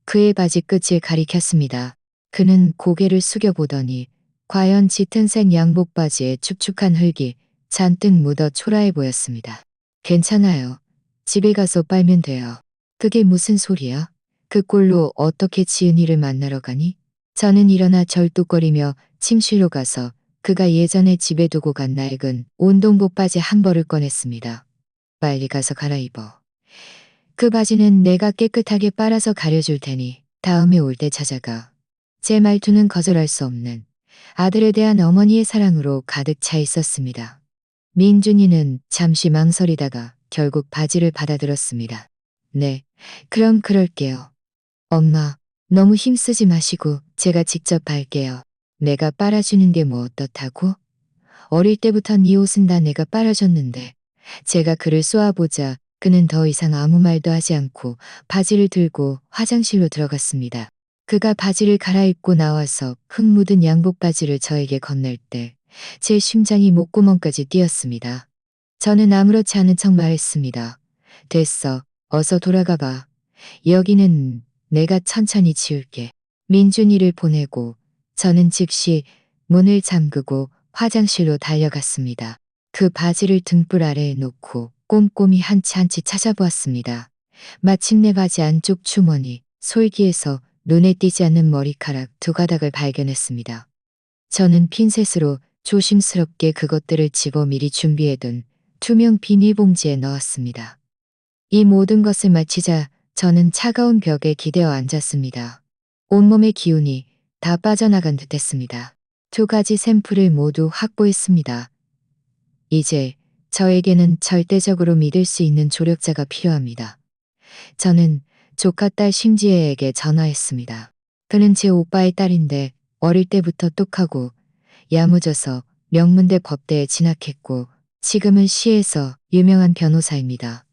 S1: 그의 바지 끝을 가리켰습니다. 그는 고개를 숙여보더니 과연 짙은 색 양복 바지에 축축한 흙이 잔뜩 묻어 초라해 보였습니다. 괜찮아요. 집에 가서 빨면 돼요. 그게 무슨 소리야? 그 꼴로 어떻게 지은이를 만나러 가니? 저는 일어나 절뚝거리며 침실로 가서 그가 예전에 집에 두고 간 낡은 운동복 바지 한 벌을 꺼냈습니다. 빨리 가서 갈아입어. 그 바지는 내가 깨끗하게 빨아서 가려줄 테니 다음에 올 때 찾아가. 제 말투는 거절할 수 없는 아들에 대한 어머니의 사랑으로 가득 차 있었습니다. 민준이는 잠시 망설이다가 결국 바지를 받아들었습니다. 네, 그럼 그럴게요. 엄마, 너무 힘쓰지 마시고 제가 직접 할게요. 내가 빨아주는 게 뭐 어떻다고? 어릴 때부턴 이 옷은 다 내가 빨아줬는데. 제가 그를 쏘아보자 그는 더 이상 아무 말도 하지 않고 바지를 들고 화장실로 들어갔습니다. 그가 바지를 갈아입고 나와서 흙 묻은 양복 바지를 저에게 건넬 때 제 심장이 목구멍까지 뛰었습니다. 저는 아무렇지 않은 척 말했습니다. 됐어. 어서 돌아가 봐. 여기는 내가 천천히 치울게. 민준이를 보내고 저는 즉시 문을 잠그고 화장실로 달려갔습니다. 그 바지를 등불 아래에 놓고 꼼꼼히 한 치 한 치 찾아보았습니다. 마침내 바지 안쪽 주머니, 솔기에서 눈에 띄지 않는 머리카락 두 가닥을 발견했습니다. 저는 핀셋으로 조심스럽게 그것들을 집어 미리 준비해둔 투명 비닐봉지에 넣었습니다. 이 모든 것을 마치자 저는 차가운 벽에 기대어 앉았습니다. 온몸의 기운이 다 빠져나간 듯했습니다. 두 가지 샘플을 모두 확보했습니다. 이제 저에게는 절대적으로 믿을 수 있는 조력자가 필요합니다. 저는 조카 딸 심지혜에게 전화했습니다. 그는 제 오빠의 딸인데 어릴 때부터 똑하고 야무져서 명문대 법대에 진학했고 지금은 시에서 유명한 변호사입니다.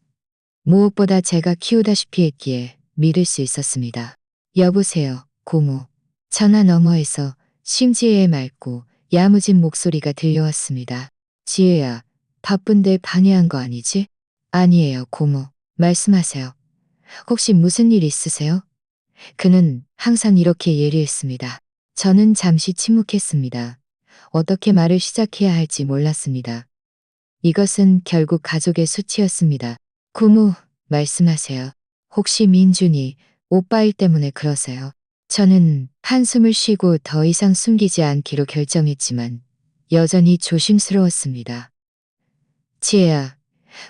S1: 무엇보다 제가 키우다시피 했기에 믿을 수 있었습니다. 여보세요, 고모. 전화 너머에서 심지혜의 맑고 야무진 목소리가 들려왔습니다. 지혜야, 바쁜데 방해한 거 아니지? 아니에요, 고모. 말씀하세요. 혹시 무슨 일 있으세요? 그는 항상 이렇게 예리했습니다. 저는 잠시 침묵했습니다. 어떻게 말을 시작해야 할지 몰랐습니다. 이것은 결국 가족의 수치였습니다. 고모, 말씀하세요. 혹시 민준이 오빠 일 때문에 그러세요? 저는 한숨을 쉬고 더 이상 숨기지 않기로 결정했지만 여전히 조심스러웠습니다. 지혜야,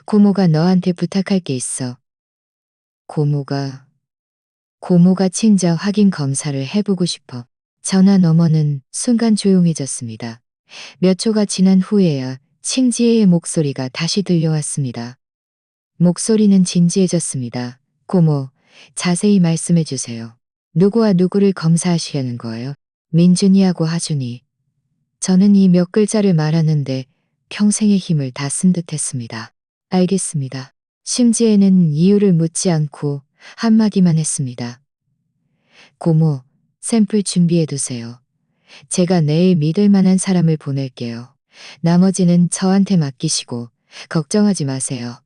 S1: 고모가 너한테 부탁할 게 있어. 고모가 친자 확인 검사를 해보고 싶어. 전화 너머는 순간 조용해졌습니다. 몇 초가 지난 후에야 칭지혜의 목소리가 다시 들려왔습니다. 목소리는 진지해졌습니다. 고모, 자세히 말씀해 주세요. 누구와 누구를 검사하시려는 거예요? 민준이하고 하준이. 저는 이 몇 글자를 말하는데 평생의 힘을 다 쓴 듯했습니다. 알겠습니다. 심지에는 이유를 묻지 않고 한마디만 했습니다. 고모, 샘플 준비해두세요. 제가 내일 믿을 만한 사람을 보낼게요. 나머지는 저한테 맡기시고 걱정하지 마세요.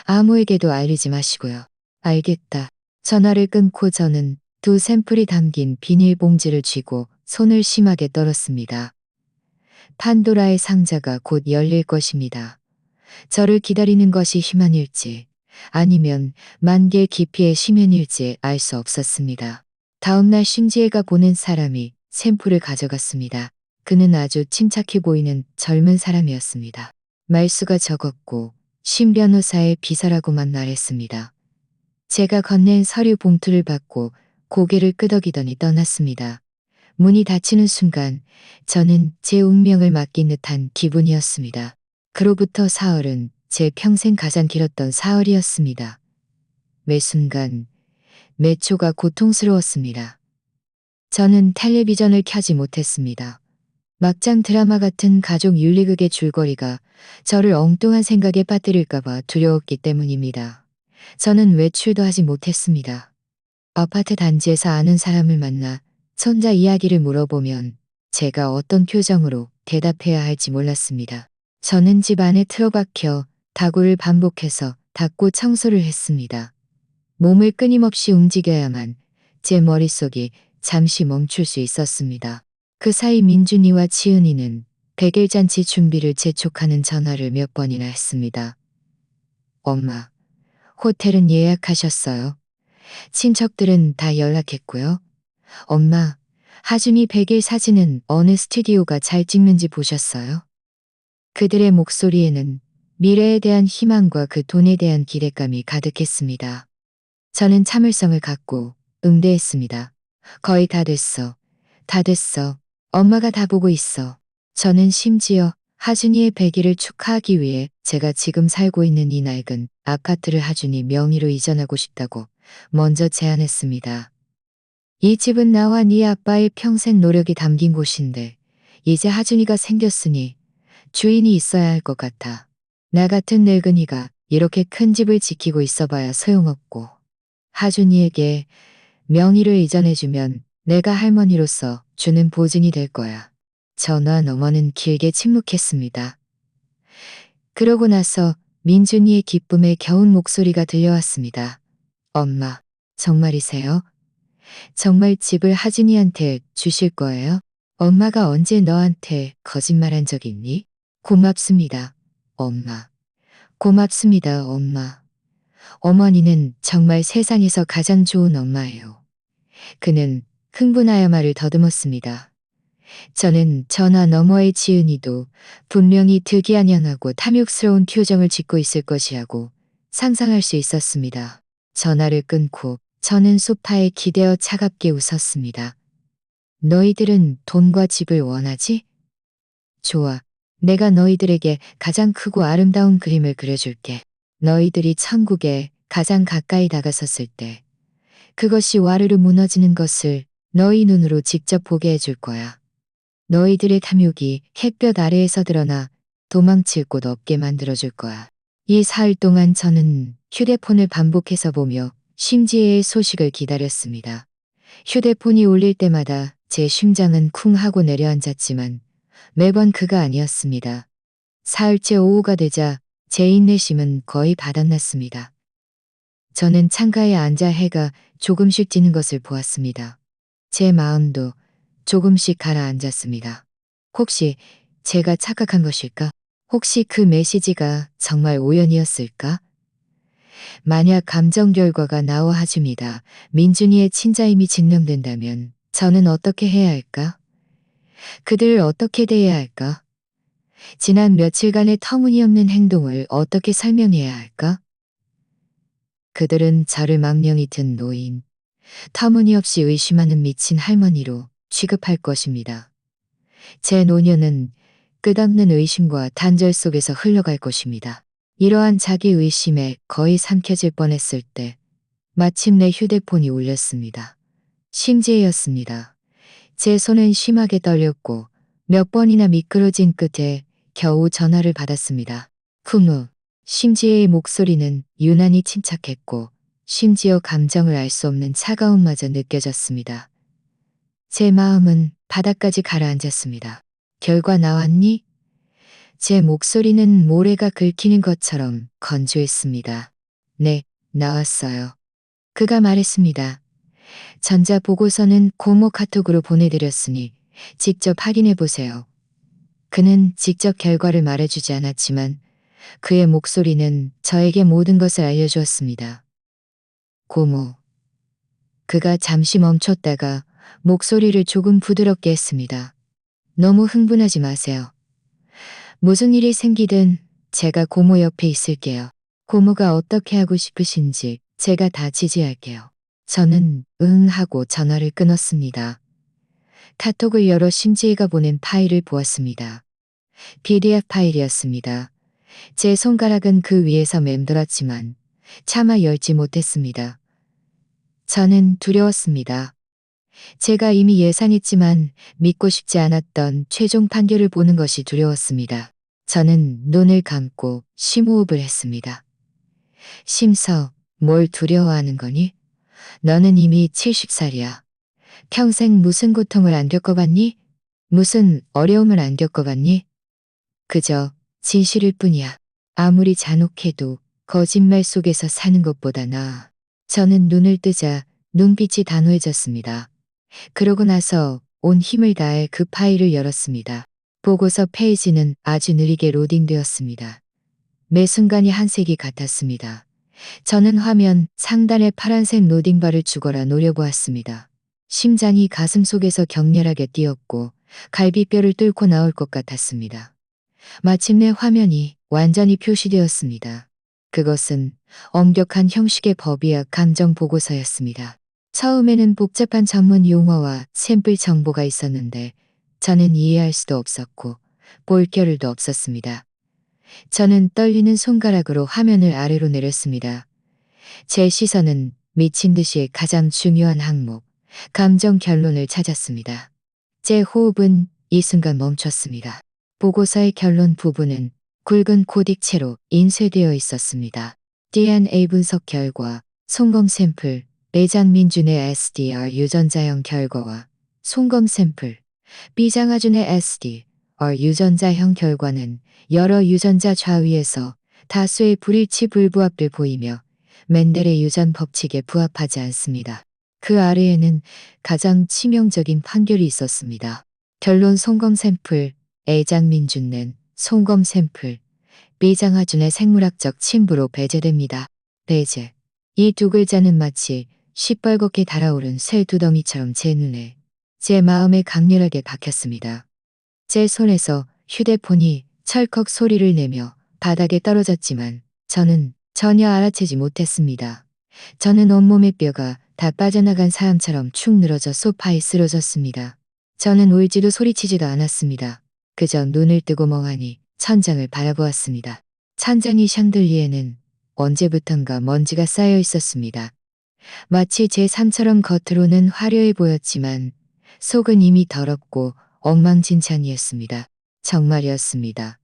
S1: 아무에게도 알리지 마시고요. 알겠다. 전화를 끊고 저는 두 샘플이 담긴 비닐봉지를 쥐고 손을 심하게 떨었습니다. 판도라의 상자가 곧 열릴 것입니다. 저를 기다리는 것이 희망일지 아니면 만개 깊이의 심연일지 알 수 없었습니다. 다음날 심지애가 보낸 사람이 샘플을 가져갔습니다. 그는 아주 침착해 보이는 젊은 사람이었습니다. 말수가 적었고 심 변호사의 비서라고만 말했습니다. 제가 건넨 서류 봉투를 받고 고개를 끄덕이더니 떠났습니다. 문이 닫히는 순간 저는 제 운명을 맡긴 듯한 기분이었습니다. 그로부터 사흘은 제 평생 가장 길었던 사흘이었습니다. 매 순간, 매 초가 고통스러웠습니다. 저는 텔레비전을 켜지 못했습니다. 막장 드라마 같은 가족 윤리극의 줄거리가 저를 엉뚱한 생각에 빠뜨릴까봐 두려웠기 때문입니다. 저는 외출도 하지 못했습니다. 아파트 단지에서 아는 사람을 만나 손자 이야기를 물어보면 제가 어떤 표정으로 대답해야 할지 몰랐습니다. 저는 집 안에 틀어박혀 다구를 반복해서 닦고 청소를 했습니다. 몸을 끊임없이 움직여야만 제 머릿속이 잠시 멈출 수 있었습니다. 그 사이 민준이와 치은이는 백일잔치 준비를 재촉하는 전화를 몇 번이나 했습니다. 엄마, 호텔은 예약하셨어요? 친척들은 다 연락했고요. 엄마, 하준이 100일 사진은 어느 스튜디오가 잘 찍는지 보셨어요? 그들의 목소리에는 미래에 대한 희망과 그 돈에 대한 기대감이 가득했습니다. 저는 참을성을 갖고 응대했습니다. 거의 다 됐어. 다 됐어. 엄마가 다 보고 있어. 저는 심지어 하준이의 100일을 축하하기 위해 제가 지금 살고 있는 이 낡은 아파트를 하준이 명의로 이전하고 싶다고 먼저 제안했습니다. 이 집은 나와 네 아빠의 평생 노력이 담긴 곳인데 이제 하준이가 생겼으니 주인이 있어야 할 것 같아. 나 같은 늙은이가 이렇게 큰 집을 지키고 있어봐야 소용없고 하준이에게 명의를 이전해주면 내가 할머니로서 주는 보증이 될 거야. 전화 너머는 길게 침묵했습니다. 그러고 나서 민준이의 기쁨에 겨운 목소리가 들려왔습니다. 엄마, 정말이세요? 정말 집을 하준이한테 주실 거예요? 엄마가 언제 너한테 거짓말한 적 있니? 고맙습니다, 엄마. 고맙습니다, 엄마. 어머니는 정말 세상에서 가장 좋은 엄마예요. 그는 흥분하여 말을 더듬었습니다. 저는 전화 너머의 지은이도 분명히 특이한연하고 탐욕스러운 표정을 짓고 있을 것이라고 상상할 수 있었습니다. 전화를 끊고 저는 소파에 기대어 차갑게 웃었습니다. 너희들은 돈과 집을 원하지? 좋아. 내가 너희들에게 가장 크고 아름다운 그림을 그려줄게. 너희들이 천국에 가장 가까이 다가섰을 때 그것이 와르르 무너지는 것을 너희 눈으로 직접 보게 해줄 거야. 너희들의 탐욕이 햇볕 아래에서 드러나 도망칠 곳 없게 만들어줄 거야. 이 사흘 동안 저는 휴대폰을 반복해서 보며 심지혜의 소식을 기다렸습니다. 휴대폰이 울릴 때마다 제 심장은 쿵 하고 내려앉았지만 매번 그가 아니었습니다. 사흘째 오후가 되자 제 인내심은 거의 바닥났습니다. 저는 창가에 앉아 해가 조금씩 지는 것을 보았습니다. 제 마음도 조금씩 가라앉았습니다. 혹시 제가 착각한 것일까? 혹시 그 메시지가 정말 우연이었을까? 만약 감정 결과가 나와 하줍니다. 민준이의 친자임이 증명된다면 저는 어떻게 해야 할까? 그들을 어떻게 대해야 할까? 지난 며칠간의 터무니없는 행동을 어떻게 설명해야 할까? 그들은 저를 망령이 든 노인, 터무니없이 의심하는 미친 할머니로 취급할 것입니다. 제 노년은 끝없는 의심과 단절 속에서 흘러갈 것입니다. 이러한 자기 의심에 거의 삼켜질 뻔했을 때 마침내 휴대폰이 울렸습니다. 심지혜였습니다. 제 손은 심하게 떨렸고 몇 번이나 미끄러진 끝에 겨우 전화를 받았습니다. 후, 심지의 목소리는 유난히 침착했고 심지어 감정을 알 수 없는 차가움마저 느껴졌습니다. 제 마음은 바닥까지 가라앉았습니다. 결과 나왔니? 제 목소리는 모래가 긁히는 것처럼 건조했습니다. 네, 나왔어요. 그가 말했습니다. 전자보고서는 고모 카톡으로 보내드렸으니 직접 확인해 보세요. 그는 직접 결과를 말해주지 않았지만 그의 목소리는 저에게 모든 것을 알려주었습니다. 고모. 그가 잠시 멈췄다가 목소리를 조금 부드럽게 했습니다. 너무 흥분하지 마세요. 무슨 일이 생기든 제가 고모 옆에 있을게요. 고모가 어떻게 하고 싶으신지 제가 다 지지할게요. 저는 응 하고 전화를 끊었습니다. 카톡을 열어 심지혜가 보낸 파일을 보았습니다. PDF 파일이었습니다. 제 손가락은 그 위에서 맴돌았지만 차마 열지 못했습니다. 저는 두려웠습니다. 제가 이미 예상했지만 믿고 싶지 않았던 최종 판결을 보는 것이 두려웠습니다. 저는 눈을 감고 심호흡을 했습니다. 심서, 뭘 두려워하는 거니? 너는 이미 70살이야. 평생 무슨 고통을 안 겪어봤니? 무슨 어려움을 안 겪어봤니? 그저 진실일 뿐이야. 아무리 잔혹해도 거짓말 속에서 사는 것보다 나아. 저는 눈을 뜨자 눈빛이 단호해졌습니다. 그러고 나서 온 힘을 다해 그 파일을 열었습니다. 보고서 페이지는 아주 느리게 로딩되었습니다. 매 순간이 한 색이 같았습니다. 저는 화면 상단의 파란색 로딩바를 죽어라 노려보았습니다. 심장이 가슴속에서 격렬하게 뛰었고 갈비뼈를 뚫고 나올 것 같았습니다. 마침내 화면이 완전히 표시되었습니다. 그것은 엄격한 형식의 법의학 감정 보고서였습니다. 처음에는 복잡한 전문 용어와 샘플 정보가 있었는데 저는 이해할 수도 없었고 볼 겨를도 없었습니다. 저는 떨리는 손가락으로 화면을 아래로 내렸습니다. 제 시선은 미친 듯이 가장 중요한 항목, 감정 결론을 찾았습니다. 제 호흡은 이 순간 멈췄습니다. 보고서의 결론 부분은 굵은 코딕체로 인쇄되어 있었습니다. DNA 분석 결과, 송검 샘플, 내장민준의 SDR 유전자형 결과와 송검 샘플, B장하준의 SDR 유전자형 결과는 여러 유전자 좌위에서 다수의 불일치 불부합을 보이며 멘델의 유전 법칙에 부합하지 않습니다. 그 아래에는 가장 치명적인 판결이 있었습니다. 결론 송검 샘플, A장민준은 송검 샘플, B장하준의 생물학적 친부로 배제됩니다. 배제. 이 두 글자는 마치 시뻘겋게 달아오른 쇠 두덩이처럼 제 눈에, 제 마음에 강렬하게 박혔습니다. 제 손에서 휴대폰이 철컥 소리를 내며 바닥에 떨어졌지만 저는 전혀 알아채지 못했습니다. 저는 온몸의 뼈가 다 빠져나간 사람처럼 축 늘어져 소파에 쓰러졌습니다. 저는 울지도 소리치지도 않았습니다. 그저 눈을 뜨고 멍하니 천장을 바라보았습니다. 천장이 샹들리에는 언제부턴가 먼지가 쌓여 있었습니다. 마치 제 삶처럼 겉으로는 화려해 보였지만 속은 이미 더럽고 엉망진창이었습니다. 정말이었습니다.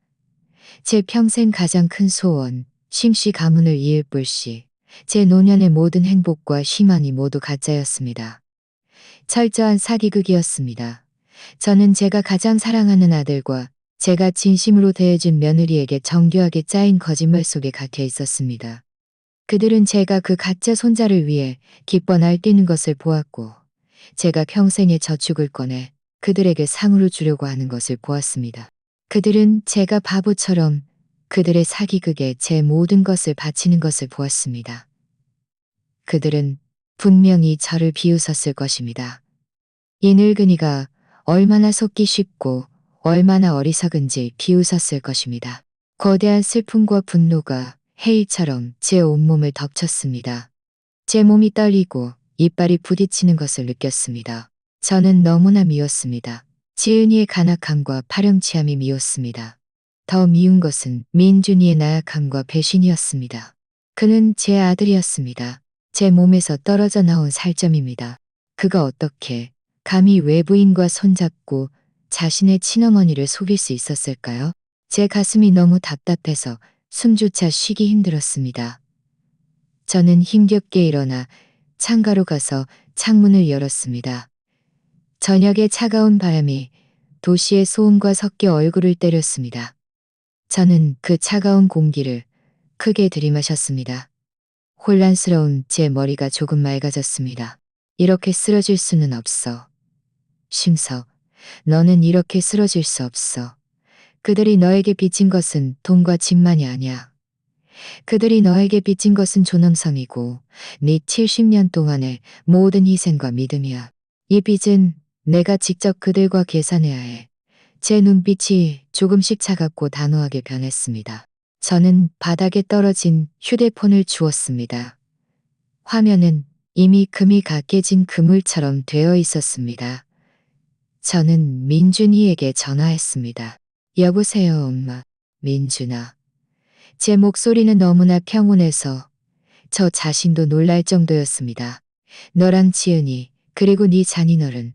S1: 제 평생 가장 큰 소원, 심씨 가문을 이을 불씨, 제 노년의 모든 행복과 희망이 모두 가짜였습니다. 철저한 사기극이었습니다. 저는 제가 가장 사랑하는 아들과 제가 진심으로 대해준 며느리에게 정교하게 짜인 거짓말 속에 갇혀 있었습니다. 그들은 제가 그 가짜 손자를 위해 기뻐 날뛰는 것을 보았고 제가 평생의 저축을 꺼내 그들에게 상으로 주려고 하는 것을 보았습니다. 그들은 제가 바보처럼 그들의 사기극에 제 모든 것을 바치는 것을 보았습니다. 그들은 분명히 저를 비웃었을 것입니다. 이 늙은이가 얼마나 속기 쉽고 얼마나 어리석은지 비웃었을 것입니다. 거대한 슬픔과 분노가 해일처럼 제 온몸을 덮쳤습니다. 제 몸이 떨리고 이빨이 부딪히는 것을 느꼈습니다. 저는 너무나 미웠습니다. 지은이의 간악함과 파렴치함이 미웠습니다. 더 미운 것은 민준이의 나약함과 배신이었습니다. 그는 제 아들이었습니다. 제 몸에서 떨어져 나온 살점입니다. 그가 어떻게 감히 외부인과 손잡고 자신의 친어머니를 속일 수 있었을까요? 제 가슴이 너무 답답해서 숨조차 쉬기 힘들었습니다. 저는 힘겹게 일어나 창가로 가서 창문을 열었습니다. 저녁의 차가운 바람이 도시의 소음과 섞여 얼굴을 때렸습니다. 저는 그 차가운 공기를 크게 들이마셨습니다. 혼란스러운 제 머리가 조금 맑아졌습니다. 이렇게 쓰러질 수는 없어. 심서, 너는 이렇게 쓰러질 수 없어. 그들이 너에게 빚진 것은 돈과 집만이 아니야. 그들이 너에게 빚진 것은 존엄성이고 네 70년 동안의 모든 희생과 믿음이야. 이 빚은 내가 직접 그들과 계산해야 해. 제 눈빛이 조금씩 차갑고 단호하게 변했습니다. 저는 바닥에 떨어진 휴대폰을 주웠습니다. 화면은 이미 금이 가 깨진 그물처럼 되어 있었습니다. 저는 민준이에게 전화했습니다. 여보세요, 엄마. 민준아. 제 목소리는 너무나 평온해서 저 자신도 놀랄 정도였습니다. 너랑 지은이 그리고 네 장인어른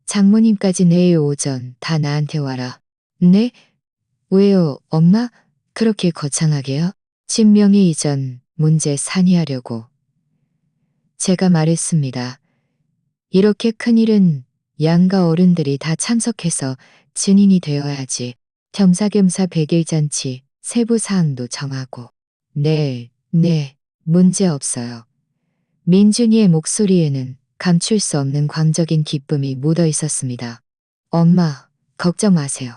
S1: 장모님까지 내일 오전 다 나한테 와라. 네? 왜요, 엄마? 그렇게 거창하게요? 신명이 이전 문제 산의하려고. 제가 말했습니다. 이렇게 큰일은 양가 어른들이 다 참석해서 증인이 되어야지. 겸사겸사 백일잔치 세부 사항도 정하고. 네, 문제 없어요. 민준이의 목소리에는 감출 수 없는 광적인 기쁨이 묻어 있었습니다. 엄마, 걱정 마세요.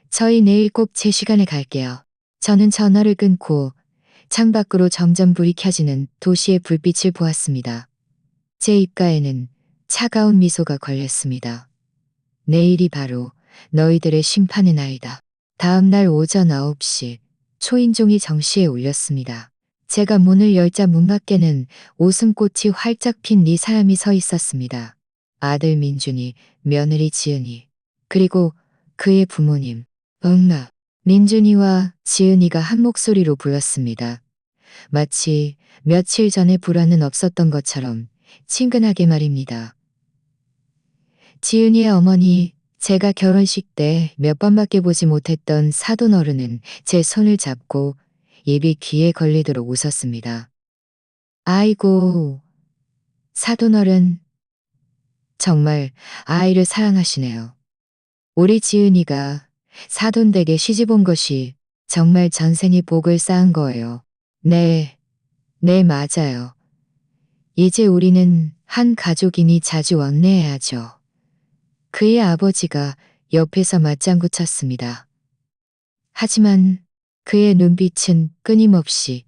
S1: 저희 내일 꼭 제 시간에 갈게요. 저는 전화를 끊고 창밖으로 점점 불이 켜지는 도시의 불빛을 보았습니다. 제 입가에는 차가운 미소가 걸렸습니다. 내일이 바로 너희들의 심판의 날이다. 다음 날 오전 9시 초인종이 정시에 울렸습니다. 제가 문을 열자 문 밖에는 웃음꽃이 활짝 핀 네 사람이 서 있었습니다. 아들 민준이, 며느리 지은이, 그리고 그의 부모님. 엄마. 민준이와 지은이가 한 목소리로 불렀습니다. 마치 며칠 전에 불화는 없었던 것처럼 친근하게 말입니다. 지은이의 어머니, 제가 결혼식 때 몇 번밖에 보지 못했던 사돈어른은 제 손을 잡고 입이 귀에 걸리도록 웃었습니다. 아이고, 사돈어른, 정말 아이를 사랑하시네요. 우리 지은이가 사돈댁에 시집 온 것이 정말 전생의 복을 쌓은 거예요. 네, 맞아요. 이제 우리는 한 가족이니 자주 왕래해야죠. 그의 아버지가 옆에서 맞장구 쳤습니다. 하지만 그의 눈빛은 끊임없이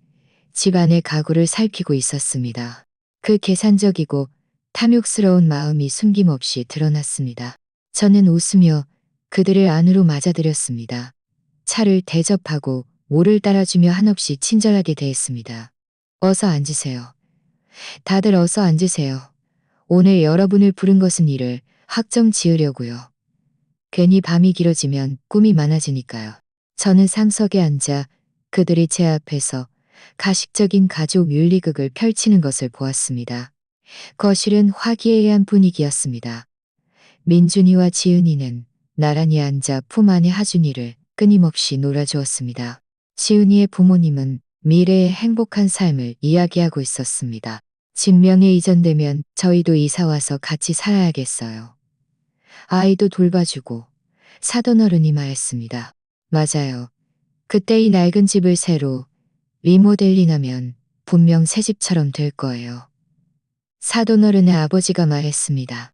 S1: 집안의 가구를 살피고 있었습니다. 그 계산적이고 탐욕스러운 마음이 숨김없이 드러났습니다. 저는 웃으며 그들을 안으로 맞아들였습니다. 차를 대접하고 모를 따라주며 한없이 친절하게 대했습니다. 어서 앉으세요. 다들 어서 앉으세요. 오늘 여러분을 부른 것은 이를 확정 지으려고요. 괜히 밤이 길어지면 꿈이 많아지니까요. 저는 상석에 앉아 그들이 제 앞에서 가식적인 가족 윤리극을 펼치는 것을 보았습니다. 거실은 화기애애한 분위기였습니다. 민준이와 지은이는 나란히 앉아 품 안의 하준이를 끊임없이 놀아주었습니다. 지은이의 부모님은 미래의 행복한 삶을 이야기하고 있었습니다. 진명에 이전되면 저희도 이사와서 같이 살아야겠어요. 아이도 돌봐주고 사돈어른이 말했습니다. 맞아요. 그때 이 낡은 집을 새로 리모델링하면 분명 새 집처럼 될 거예요. 사돈어른의 아버지가 말했습니다.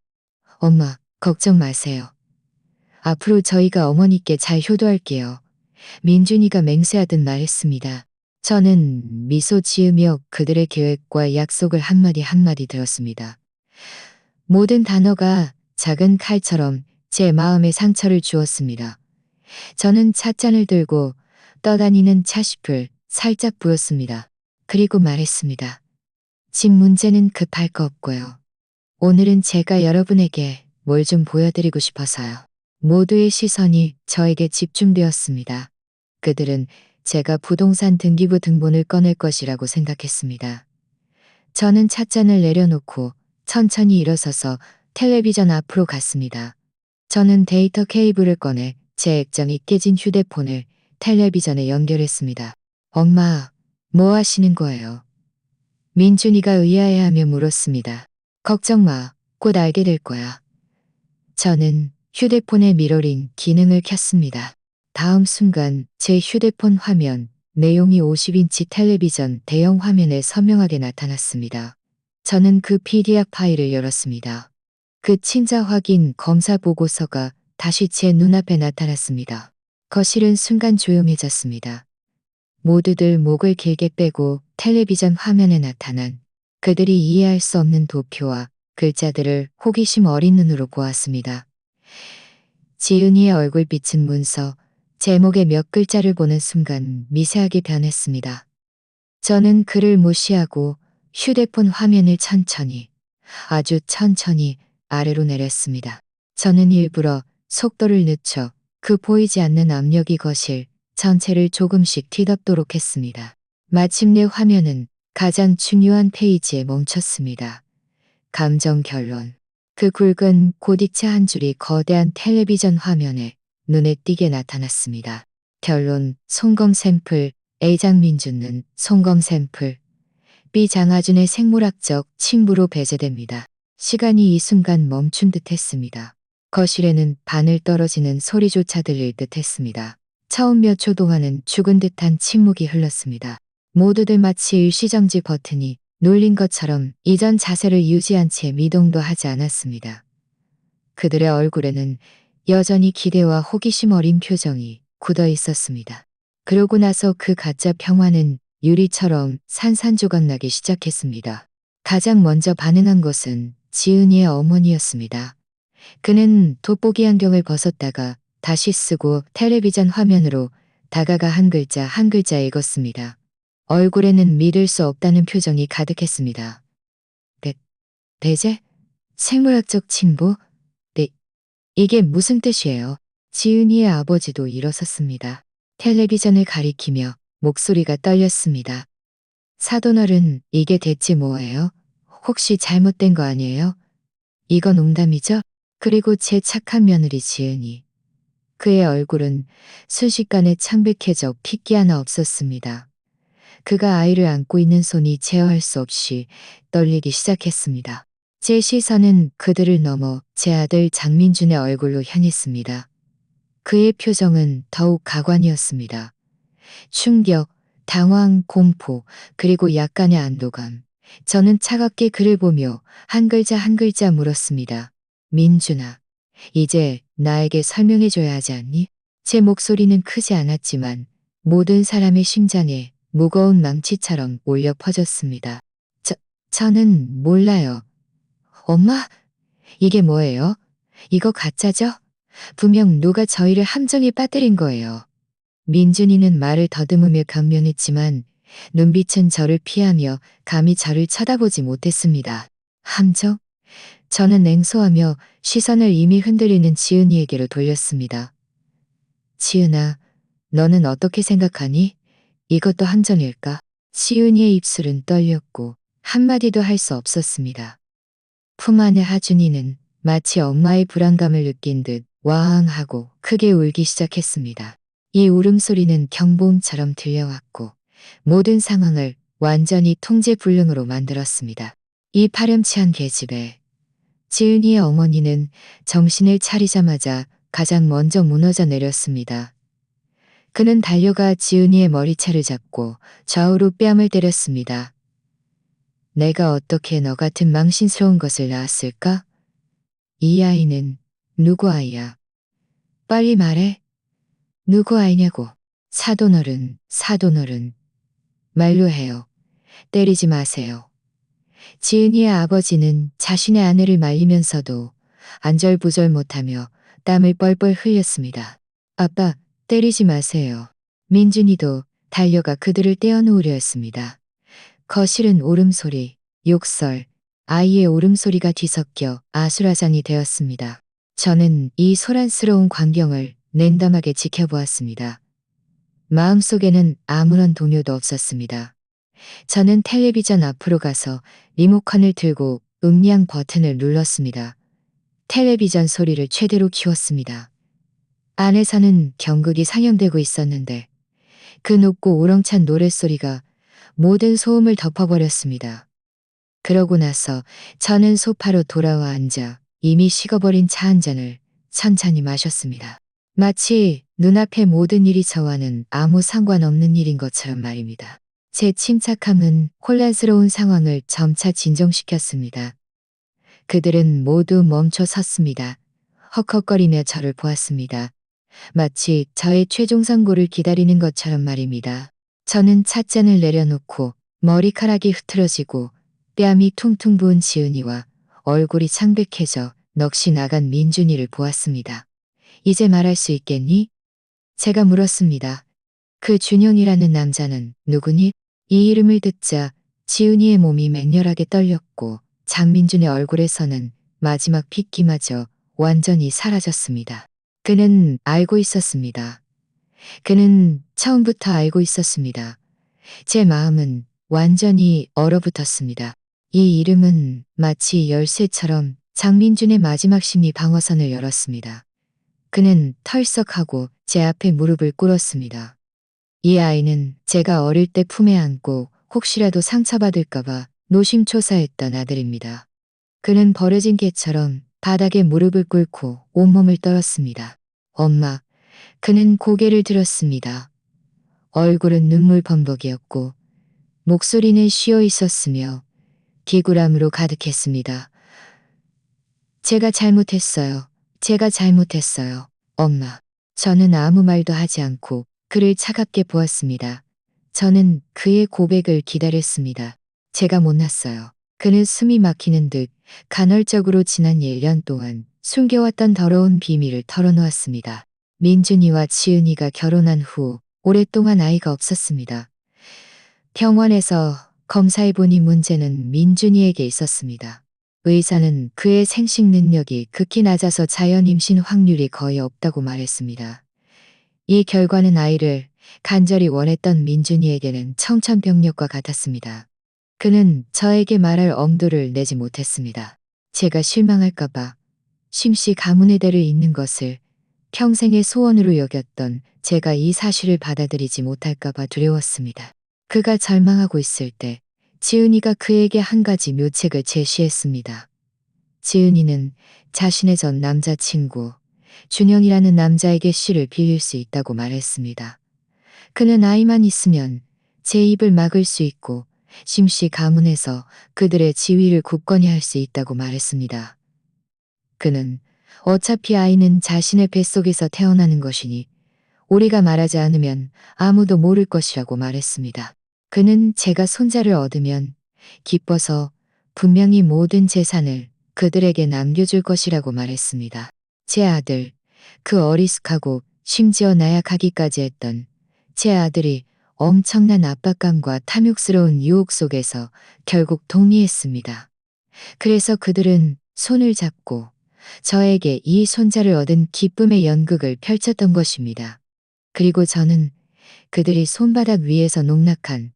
S1: 엄마, 걱정 마세요. 앞으로 저희가 어머니께 잘 효도할게요. 민준이가 맹세하듯 말했습니다. 저는 미소 지으며 그들의 계획과 약속을 한마디 한마디 들었습니다. 모든 단어가 작은 칼처럼 제 마음에 상처를 주었습니다. 저는 찻잔을 들고 떠다니는 차씨풀 살짝 부었습니다. 그리고 말했습니다. 집 문제는 급할 거 없고요. 오늘은 제가 여러분에게 뭘 좀 보여드리고 싶어서요. 모두의 시선이 저에게 집중되었습니다. 그들은 제가 부동산 등기부 등본을 꺼낼 것이라고 생각했습니다. 저는 찻잔을 내려놓고 천천히 일어서서 텔레비전 앞으로 갔습니다. 저는 데이터 케이블을 꺼내 제 액정이 깨진 휴대폰을 텔레비전에 연결했습니다. 엄마, 뭐 하시는 거예요? 민준이가 의아해하며 물었습니다. 걱정 마, 곧 알게 될 거야. 저는 휴대폰의 미러링 기능을 켰습니다. 다음 순간 제 휴대폰 화면, 내용이 50인치 텔레비전 대형 화면에 선명하게 나타났습니다. 저는 그 PDF 파일을 열었습니다. 그 친자 확인 검사 보고서가 다시 제 눈앞에 나타났습니다. 거실은 순간 조용해졌습니다. 모두들 목을 길게 빼고 텔레비전 화면에 나타난 그들이 이해할 수 없는 도표와 글자들을 호기심 어린 눈으로 보았습니다. 지은이의 얼굴빛은 문서, 제목의 몇 글자를 보는 순간 미세하게 변했습니다. 저는 그를 무시하고 휴대폰 화면을 천천히, 아주 천천히 아래로 내렸습니다. 저는 일부러 속도를 늦춰 그 보이지 않는 압력이 거실 전체를 조금씩 뒤덮도록 했습니다. 마침내 화면은 가장 중요한 페이지에 멈췄습니다. 감정 결론. 그 굵은 고딕체 한 줄이 거대한 텔레비전 화면에 눈에 띄게 나타났습니다. 결론, 송검 샘플, A장 민준은 송검 샘플, B 장하준의 생물학적 친부로 배제됩니다. 시간이 이 순간 멈춘 듯 했습니다. 거실에는 바늘 떨어지는 소리조차 들릴 듯 했습니다. 처음 몇 초 동안은 죽은 듯한 침묵이 흘렀습니다. 모두들 마치 일시정지 버튼이 눌린 것처럼 이전 자세를 유지한 채 미동도 하지 않았습니다. 그들의 얼굴에는 여전히 기대와 호기심 어린 표정이 굳어 있었습니다. 그러고 나서 그 가짜 평화는 유리처럼 산산조각나기 시작했습니다. 가장 먼저 반응한 것은 지은이의 어머니였습니다. 그는 돋보기 안경을 벗었다가 다시 쓰고 텔레비전 화면으로 다가가 한 글자 한 글자 읽었습니다. 얼굴에는 믿을 수 없다는 표정이 가득했습니다. 배제? 생물학적 친부? 네. 이게 무슨 뜻이에요? 지은이의 아버지도 일어섰습니다. 텔레비전을 가리키며 목소리가 떨렸습니다. 사돈어른, 이게 대체 뭐예요? 혹시 잘못된 거 아니에요? 이건 농담이죠? 그리고 제 착한 며느리 지은이. 그의 얼굴은 순식간에 창백해져 핏기 하나 없었습니다. 그가 아이를 안고 있는 손이 제어할 수 없이 떨리기 시작했습니다. 제 시선은 그들을 넘어 제 아들 장민준의 얼굴로 향했습니다. 그의 표정은 더욱 가관이었습니다. 충격, 당황, 공포, 그리고 약간의 안도감. 저는 차갑게 그를 보며 한 글자 한 글자 물었습니다. 민준아, 이제 나에게 설명해줘야 하지 않니? 제 목소리는 크지 않았지만 모든 사람의 심장에 무거운 망치처럼 울려 퍼졌습니다. 저는 몰라요. 엄마, 이게 뭐예요? 이거 가짜죠? 분명 누가 저희를 함정에 빠뜨린 거예요. 민준이는 말을 더듬으며 변명했지만 눈빛은 저를 피하며 감히 저를 쳐다보지 못했습니다. 함정? 저는 냉소하며 시선을 이미 흔들리는 지은이에게로 돌렸습니다. 지은아, 너는 어떻게 생각하니? 이것도 함정일까? 지은이의 입술은 떨렸고 한마디도 할 수 없었습니다. 품 안의 하준이는 마치 엄마의 불안감을 느낀 듯 와항하고 크게 울기 시작했습니다. 이 울음소리는 경보음처럼 들려왔고 모든 상황을 완전히 통제불능으로 만들었습니다. 이 파렴치한 계집애. 지은이의 어머니는 정신을 차리자마자 가장 먼저 무너져 내렸습니다. 그는 달려가 지은이의 머리채를 잡고 좌우로 뺨을 때렸습니다. 내가 어떻게 너 같은 망신스러운 것을 낳았을까? 이 아이는 누구 아이야? 빨리 말해. 누구 아이냐고. 사돈어른, 사돈어른. 말로 해요. 때리지 마세요. 지은이의 아버지는 자신의 아내를 말리면서도 안절부절 못하며 땀을 뻘뻘 흘렸습니다. 아빠, 때리지 마세요. 민준이도 달려가 그들을 떼어놓으려 했습니다. 거실은 울음소리, 욕설, 아이의 울음소리가 뒤섞여 아수라장이 되었습니다. 저는 이 소란스러운 광경을 냉담하게 지켜보았습니다. 마음속에는 아무런 동요도 없었습니다. 저는 텔레비전 앞으로 가서 리모컨을 들고 음량 버튼을 눌렀습니다. 텔레비전 소리를 최대로 키웠습니다. 안에서는 경극이 상영되고 있었는데 그 높고 우렁찬 노랫소리가 모든 소음을 덮어버렸습니다. 그러고 나서 저는 소파로 돌아와 앉아 이미 식어버린 차 한 잔을 천천히 마셨습니다. 마치 눈앞의 모든 일이 저와는 아무 상관없는 일인 것처럼 말입니다. 제 침착함은 혼란스러운 상황을 점차 진정시켰습니다. 그들은 모두 멈춰 섰습니다. 헉헉거리며 저를 보았습니다. 마치 저의 최종 선고를 기다리는 것처럼 말입니다. 저는 찻잔을 내려놓고 머리카락이 흐트러지고 뺨이 퉁퉁 부은 지은이와 얼굴이 창백해져 넋이 나간 민준이를 보았습니다. 이제 말할 수 있겠니? 제가 물었습니다. 그 준영이라는 남자는 누구니? 이 이름을 듣자 지은이의 몸이 맹렬하게 떨렸고 장민준의 얼굴에서는 마지막 핏기마저 완전히 사라졌습니다. 그는 알고 있었습니다. 그는 처음부터 알고 있었습니다. 제 마음은 완전히 얼어붙었습니다. 이 이름은 마치 열쇠처럼 장민준의 마지막 심리 방어선을 열었습니다. 그는 털썩하고 제 앞에 무릎을 꿇었습니다. 이 아이는 제가 어릴 때 품에 안고 혹시라도 상처받을까봐 노심초사했던 아들입니다. 그는 버려진 개처럼 바닥에 무릎을 꿇고 온몸을 떨었습니다. 엄마, 그는 고개를 들었습니다. 얼굴은 눈물 범벅이었고 목소리는 쉬어 있었으며 기구람으로 가득했습니다. 제가 잘못했어요. 제가 잘못했어요. 엄마. 저는 아무 말도 하지 않고 그를 차갑게 보았습니다. 저는 그의 고백을 기다렸습니다. 제가 못났어요. 그는 숨이 막히는 듯 간헐적으로 지난 1년 동안 숨겨왔던 더러운 비밀을 털어놓았습니다. 민준이와 지은이가 결혼한 후 오랫동안 아이가 없었습니다. 병원에서 검사해보니 문제는 민준이에게 있었습니다. 의사는 그의 생식 능력이 극히 낮아서 자연 임신 확률이 거의 없다고 말했습니다. 이 결과는 아이를 간절히 원했던 민준이에게는 청천벽력과 같았습니다. 그는 저에게 말할 엄두를 내지 못했습니다. 제가 실망할까봐 심씨 가문의 대를 잇는 것을 평생의 소원으로 여겼던 제가 이 사실을 받아들이지 못할까봐 두려웠습니다. 그가 절망하고 있을 때 지은이가 그에게 한 가지 묘책을 제시했습니다. 지은이는 자신의 전 남자친구 준영이라는 남자에게 씨를 빌릴 수 있다고 말했습니다. 그는 아이만 있으면 제 입을 막을 수 있고 심씨 가문에서 그들의 지위를 굳건히 할 수 있다고 말했습니다. 그는 어차피 아이는 자신의 뱃속에서 태어나는 것이니 우리가 말하지 않으면 아무도 모를 것이라고 말했습니다. 그는 제가 손자를 얻으면 기뻐서 분명히 모든 재산을 그들에게 남겨줄 것이라고 말했습니다. 제 아들, 그 어리숙하고 심지어 나약하기까지 했던 제 아들이 엄청난 압박감과 탐욕스러운 유혹 속에서 결국 동의했습니다. 그래서 그들은 손을 잡고 저에게 이 손자를 얻은 기쁨의 연극을 펼쳤던 것입니다. 그리고 저는 그들이 손바닥 위에서 농락한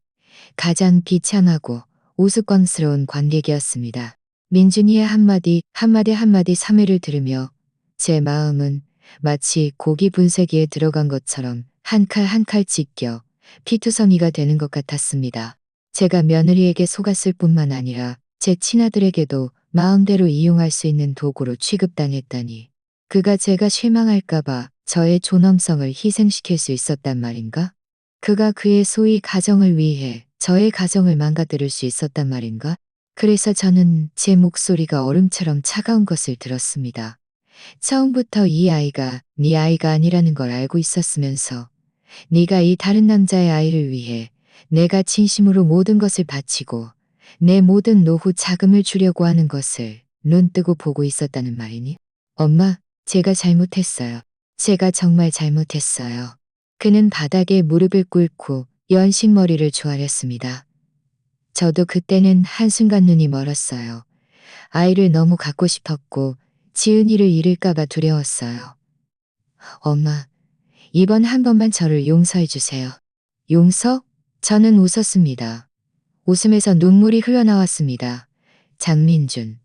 S1: 가장 비참하고 우스꽝스러운 관객이었습니다. 민준이의 한마디 사매를 들으며 제 마음은 마치 고기 분쇄기에 들어간 것처럼 한 칼 한 칼 찢겨 피투성이가 되는 것 같았습니다. 제가 며느리에게 속았을 뿐만 아니라 제 친아들에게도 마음대로 이용할 수 있는 도구로 취급당했다니. 그가 제가 실망할까봐 저의 존엄성을 희생시킬 수 있었단 말인가? 그가 그의 소위 가정을 위해 저의 가정을 망가뜨릴 수 있었단 말인가? 그래서 저는 제 목소리가 얼음처럼 차가운 것을 들었습니다. 처음부터 이 아이가 네 아이가 아니라는 걸 알고 있었으면서 네가 이 다른 남자의 아이를 위해 내가 진심으로 모든 것을 바치고 내 모든 노후 자금을 주려고 하는 것을 눈뜨고 보고 있었다는 말이니? 엄마, 제가 잘못했어요. 제가 정말 잘못했어요. 그는 바닥에 무릎을 꿇고 연식 머리를 조아렸습니다. 저도 그때는 한순간 눈이 멀었어요. 아이를 너무 갖고 싶었고 지은이를 잃을까봐 두려웠어요. 엄마, 이번 한 번만 저를 용서해 주세요. 용서? 저는 웃었습니다. 웃음에서 눈물이 흘러나왔습니다. 장민준,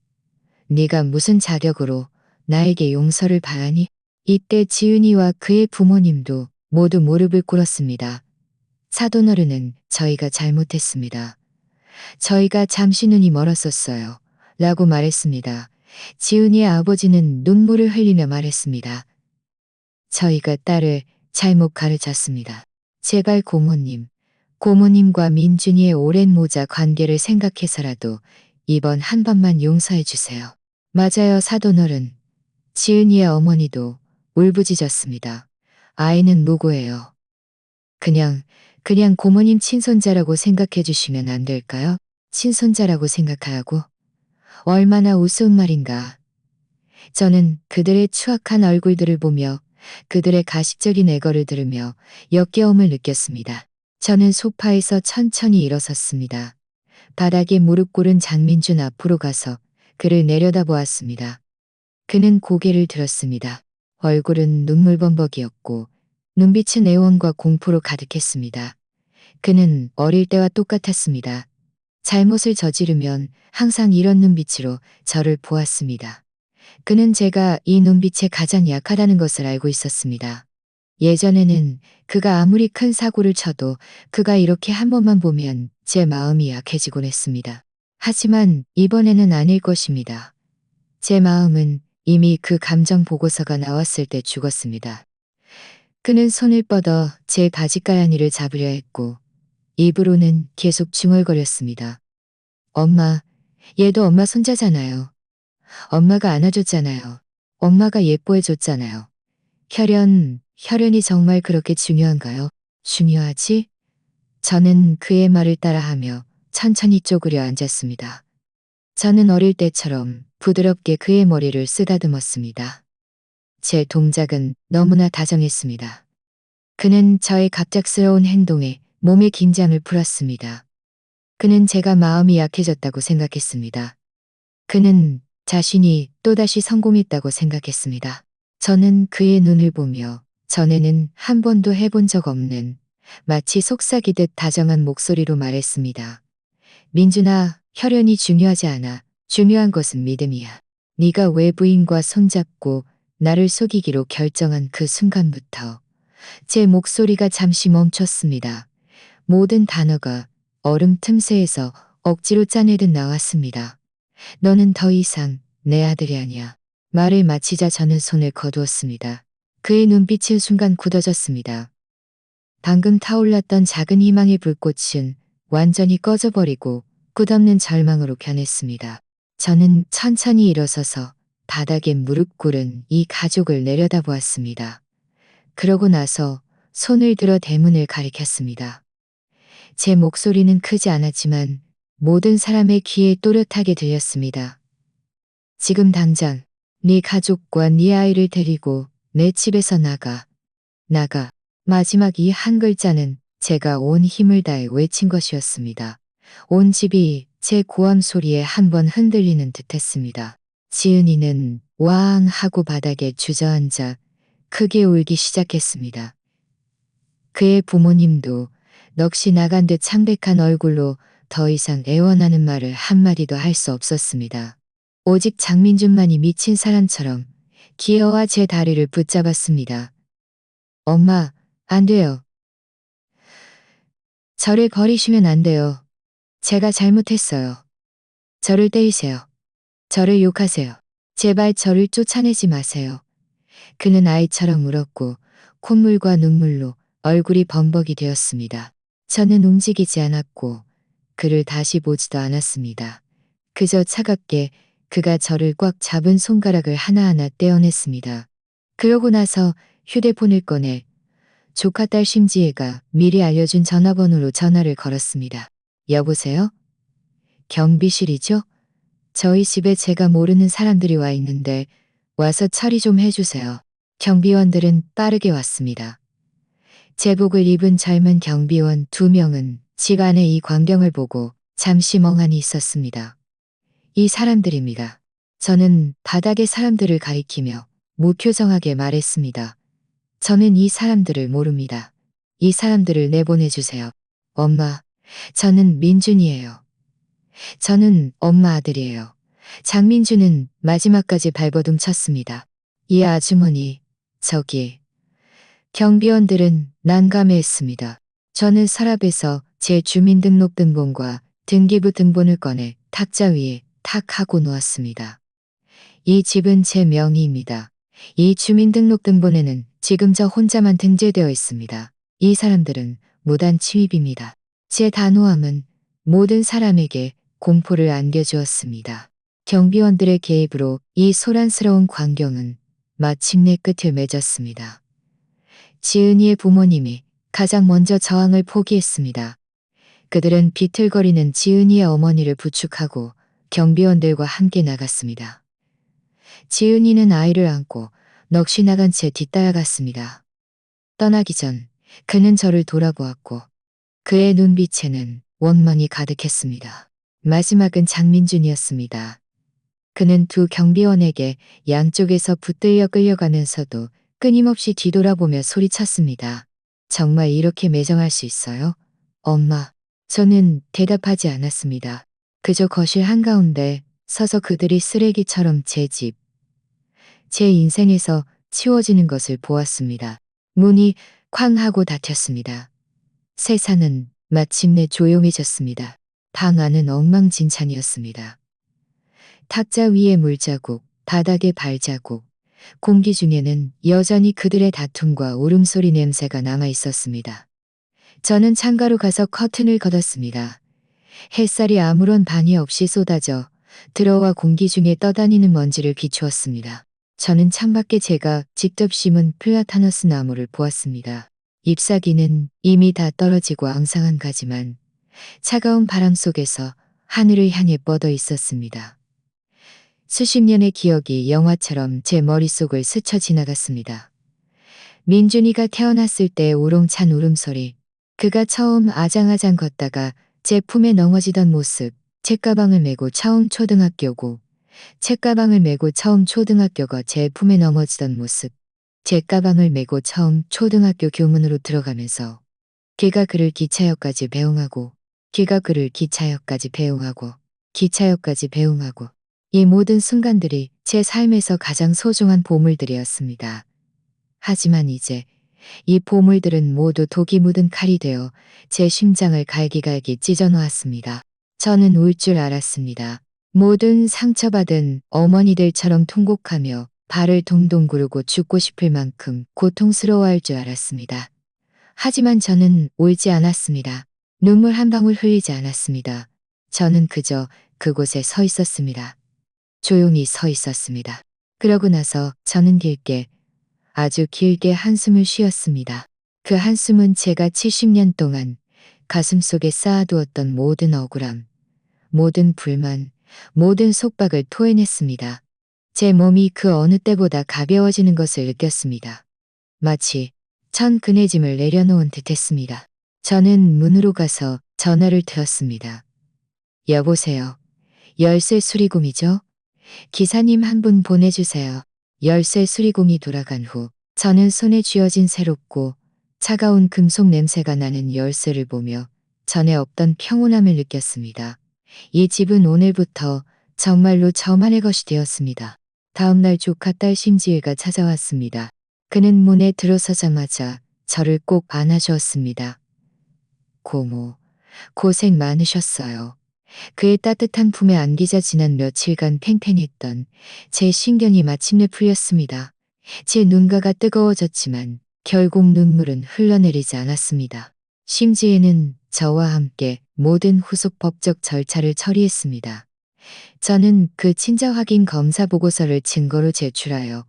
S1: 네가 무슨 자격으로 나에게 용서를 바라니? 이때 지은이와 그의 부모님도 모두 무릎을 꿇었습니다. 사돈어른은 저희가 잘못했습니다. 저희가 잠시 눈이 멀었었어요. 라고 말했습니다. 지은이의 아버지는 눈물을 흘리며 말했습니다. 저희가 딸을 잘못 가르쳤습니다. 제발 고모님과 민준이의 오랜 모자 관계를 생각해서라도 이번 한 번만 용서해 주세요. 맞아요, 사돈어른. 지은이의 어머니도 울부짖었습니다. 아이는 무고해요. 그냥 고모님 친손자라고 생각해 주시면 안 될까요? 친손자라고 생각하라고? 얼마나 우스운 말인가. 저는 그들의 추악한 얼굴들을 보며 그들의 가식적인 애거를 들으며 역겨움을 느꼈습니다. 저는 소파에서 천천히 일어섰습니다. 바닥에 무릎 꿇은 장민준 앞으로 가서 그를 내려다보았습니다. 그는 고개를 들었습니다. 얼굴은 눈물범벅이었고 눈빛은 애원과 공포로 가득했습니다. 그는 어릴 때와 똑같았습니다. 잘못을 저지르면 항상 이런 눈빛으로 저를 보았습니다. 그는 제가 이 눈빛에 가장 약하다는 것을 알고 있었습니다. 예전에는 그가 아무리 큰 사고를 쳐도 그가 이렇게 한 번만 보면 제 마음이 약해지곤 했습니다. 하지만 이번에는 아닐 것입니다. 제 마음은 이미 그 감정 보고서가 나왔을 때 죽었습니다. 그는 손을 뻗어 제 바지가랑이를 잡으려 했고 입으로는 계속 중얼거렸습니다. 엄마, 얘도 엄마 손자잖아요. 엄마가 안아줬잖아요. 엄마가 예뻐해줬잖아요. 혈연이 정말 그렇게 중요한가요? 중요하지? 저는 그의 말을 따라하며 천천히 쪼그려 앉았습니다. 저는 어릴 때처럼 부드럽게 그의 머리를 쓰다듬었습니다. 제 동작은 너무나 다정했습니다. 그는 저의 갑작스러운 행동에 몸의 긴장을 풀었습니다. 그는 제가 마음이 약해졌다고 생각했습니다. 그는 자신이 또다시 성공했다고 생각했습니다. 저는 그의 눈을 보며 전에는 한 번도 해본 적 없는 마치 속삭이듯 다정한 목소리로 말했습니다. 민준아, 혈연이 중요하지 않아. 중요한 것은 믿음이야. 네가 외부인과 손잡고 나를 속이기로 결정한 그 순간부터 제 목소리가 잠시 멈췄습니다. 모든 단어가 얼음 틈새에서 억지로 짜내듯 나왔습니다. 너는 더 이상 내 아들이 아니야. 말을 마치자 저는 손을 거두었습니다. 그의 눈빛은 순간 굳어졌습니다. 방금 타올랐던 작은 희망의 불꽃은 완전히 꺼져버리고 끝없는 절망으로 변했습니다. 저는 천천히 일어서서 바닥에 무릎 꿇은 이 가족을 내려다보았습니다. 그러고 나서 손을 들어 대문을 가리켰습니다. 제 목소리는 크지 않았지만 모든 사람의 귀에 또렷하게 들렸습니다. 지금 당장 네 가족과 네 아이를 데리고 내 집에서 나가. 마지막 이 한 글자는 제가 온 힘을 다해 외친 것이었습니다. 온 집이 제 고함 소리에 한번 흔들리는 듯했습니다. 지은이는 와앙 하고 바닥에 주저앉아 크게 울기 시작했습니다. 그의 부모님도 넋이 나간 듯 창백한 얼굴로 더 이상 애원하는 말을 한마디도 할 수 없었습니다. 오직 장민준만이 미친 사람처럼 기어와 제 다리를 붙잡았습니다. 엄마, 안 돼요. 저를 버리시면 안 돼요. 제가 잘못했어요. 저를 때리세요. 저를 욕하세요. 제발 저를 쫓아내지 마세요. 그는 아이처럼 울었고 콧물과 눈물로 얼굴이 범벅이 되었습니다. 저는 움직이지 않았고 그를 다시 보지도 않았습니다. 그저 차갑게 그가 저를 꽉 잡은 손가락을 하나하나 떼어냈습니다. 그러고 나서 휴대폰을 꺼내 조카딸 심지혜가 미리 알려준 전화번호로 전화를 걸었습니다. 여보세요? 경비실이죠? 저희 집에 제가 모르는 사람들이 와 있는데 와서 처리 좀 해주세요. 경비원들은 빠르게 왔습니다. 제복을 입은 젊은 경비원 2명은 집 안의 이 광경을 보고 잠시 멍하니 있었습니다. 이 사람들입니다. 저는 바닥의 사람들을 가리키며 무표정하게 말했습니다. 저는 이 사람들을 모릅니다. 이 사람들을 내보내주세요. 엄마, 저는 민준이에요. 저는 엄마 아들이에요. 장민주는 마지막까지 발버둥 쳤습니다. 이 아주머니, 저기. 경비원들은 난감해했습니다. 저는 서랍에서 제 주민등록등본과 등기부 등본을 꺼내 탁자 위에 탁 하고 놓았습니다. 이 집은 제 명의입니다. 이 주민등록등본에는 지금 저 혼자만 등재되어 있습니다. 이 사람들은 무단 침입입니다. 제 단호함은 모든 사람에게 공포를 안겨주었습니다. 경비원들의 개입으로 이 소란스러운 광경은 마침내 끝을 맺었습니다. 지은이의 부모님이 가장 먼저 저항을 포기했습니다. 그들은 비틀거리는 지은이의 어머니를 부축하고 경비원들과 함께 나갔습니다. 지은이는 아이를 안고 넋이 나간 채 뒤따라갔습니다. 떠나기 전 그는 저를 돌아보았고 그의 눈빛에는 원망이 가득했습니다. 마지막은 장민준이었습니다. 그는 두 경비원에게 양쪽에서 붙들려 끌려가면서도 끊임없이 뒤돌아보며 소리쳤습니다. 정말 이렇게 매정할 수 있어요? 엄마. 저는 대답하지 않았습니다. 그저 거실 한가운데 서서 그들이 쓰레기처럼 제 집, 제 인생에서 치워지는 것을 보았습니다. 문이 쾅 하고 닫혔습니다. 세상은 마침내 조용해졌습니다. 방 안은 엉망진창이었습니다. 탁자 위에 물자국, 바닥에 발자국, 공기 중에는 여전히 그들의 다툼과 울음소리 냄새가 남아 있었습니다. 저는 창가로 가서 커튼을 걷었습니다. 햇살이 아무런 방해 없이 쏟아져 들어와 공기 중에 떠다니는 먼지를 비추었습니다. 저는 창밖에 제가 직접 심은 플라타너스 나무를 보았습니다. 잎사귀는 이미 다 떨어지고 앙상한 가지만 차가운 바람 속에서 하늘을 향해 뻗어 있었습니다. 수십 년의 기억이 영화처럼 제 머릿속을 스쳐 지나갔습니다. 민준이가 태어났을 때의 우렁찬 울음소리, 그가 처음 아장아장 걷다가 제 품에 넘어지던 모습, 책가방을 메고 처음 초등학교고, 책가방을 메고 처음 초등학교가 제 품에 넘어지던 모습, 책가방을 메고 처음 초등학교 교문으로 들어가면서 걔가 그를 기차역까지 배웅하고, 걔가 그를 기차역까지 배웅하고, 기차역까지 배웅하고, 이 모든 순간들이 제 삶에서 가장 소중한 보물들이었습니다. 하지만 이제 이 보물들은 모두 독이 묻은 칼이 되어 제 심장을 갈기갈기 찢어놓았습니다. 저는 울 줄 알았습니다. 모든 상처받은 어머니들처럼 통곡하며 발을 동동 구르고 죽고 싶을 만큼 고통스러워할 줄 알았습니다. 하지만 저는 울지 않았습니다. 눈물 한 방울 흘리지 않았습니다. 저는 그저 그곳에 서 있었습니다. 조용히 서 있었습니다. 그러고 나서 저는 길게, 아주 길게 한숨을 쉬었습니다. 그 한숨은 제가 70년 동안 가슴속에 쌓아두었던 모든 억울함, 모든 불만, 모든 속박을 토해냈습니다. 제 몸이 그 어느 때보다 가벼워지는 것을 느꼈습니다. 마치 천근의 짐을 내려놓은 듯했습니다. 저는 문으로 가서 전화를 들었습니다. 여보세요. 열쇠 수리공이죠? 기사님 한 분 보내주세요. 열쇠 수리공이 돌아간 후 저는 손에 쥐어진 새롭고 차가운 금속 냄새가 나는 열쇠를 보며 전에 없던 평온함을 느꼈습니다. 이 집은 오늘부터 정말로 저만의 것이 되었습니다. 다음날 조카 딸 심지혜가 찾아왔습니다. 그는 문에 들어서자마자 저를 꼭 안아주었습니다. 고모, 고생 많으셨어요. 그의 따뜻한 품에 안기자 지난 며칠간 팽팽했던 제 신경이 마침내 풀렸습니다. 제 눈가가 뜨거워졌지만 결국 눈물은 흘러내리지 않았습니다. 심지에는 저와 함께 모든 후속 법적 절차를 처리했습니다. 저는 그 친자 확인 검사 보고서를 증거로 제출하여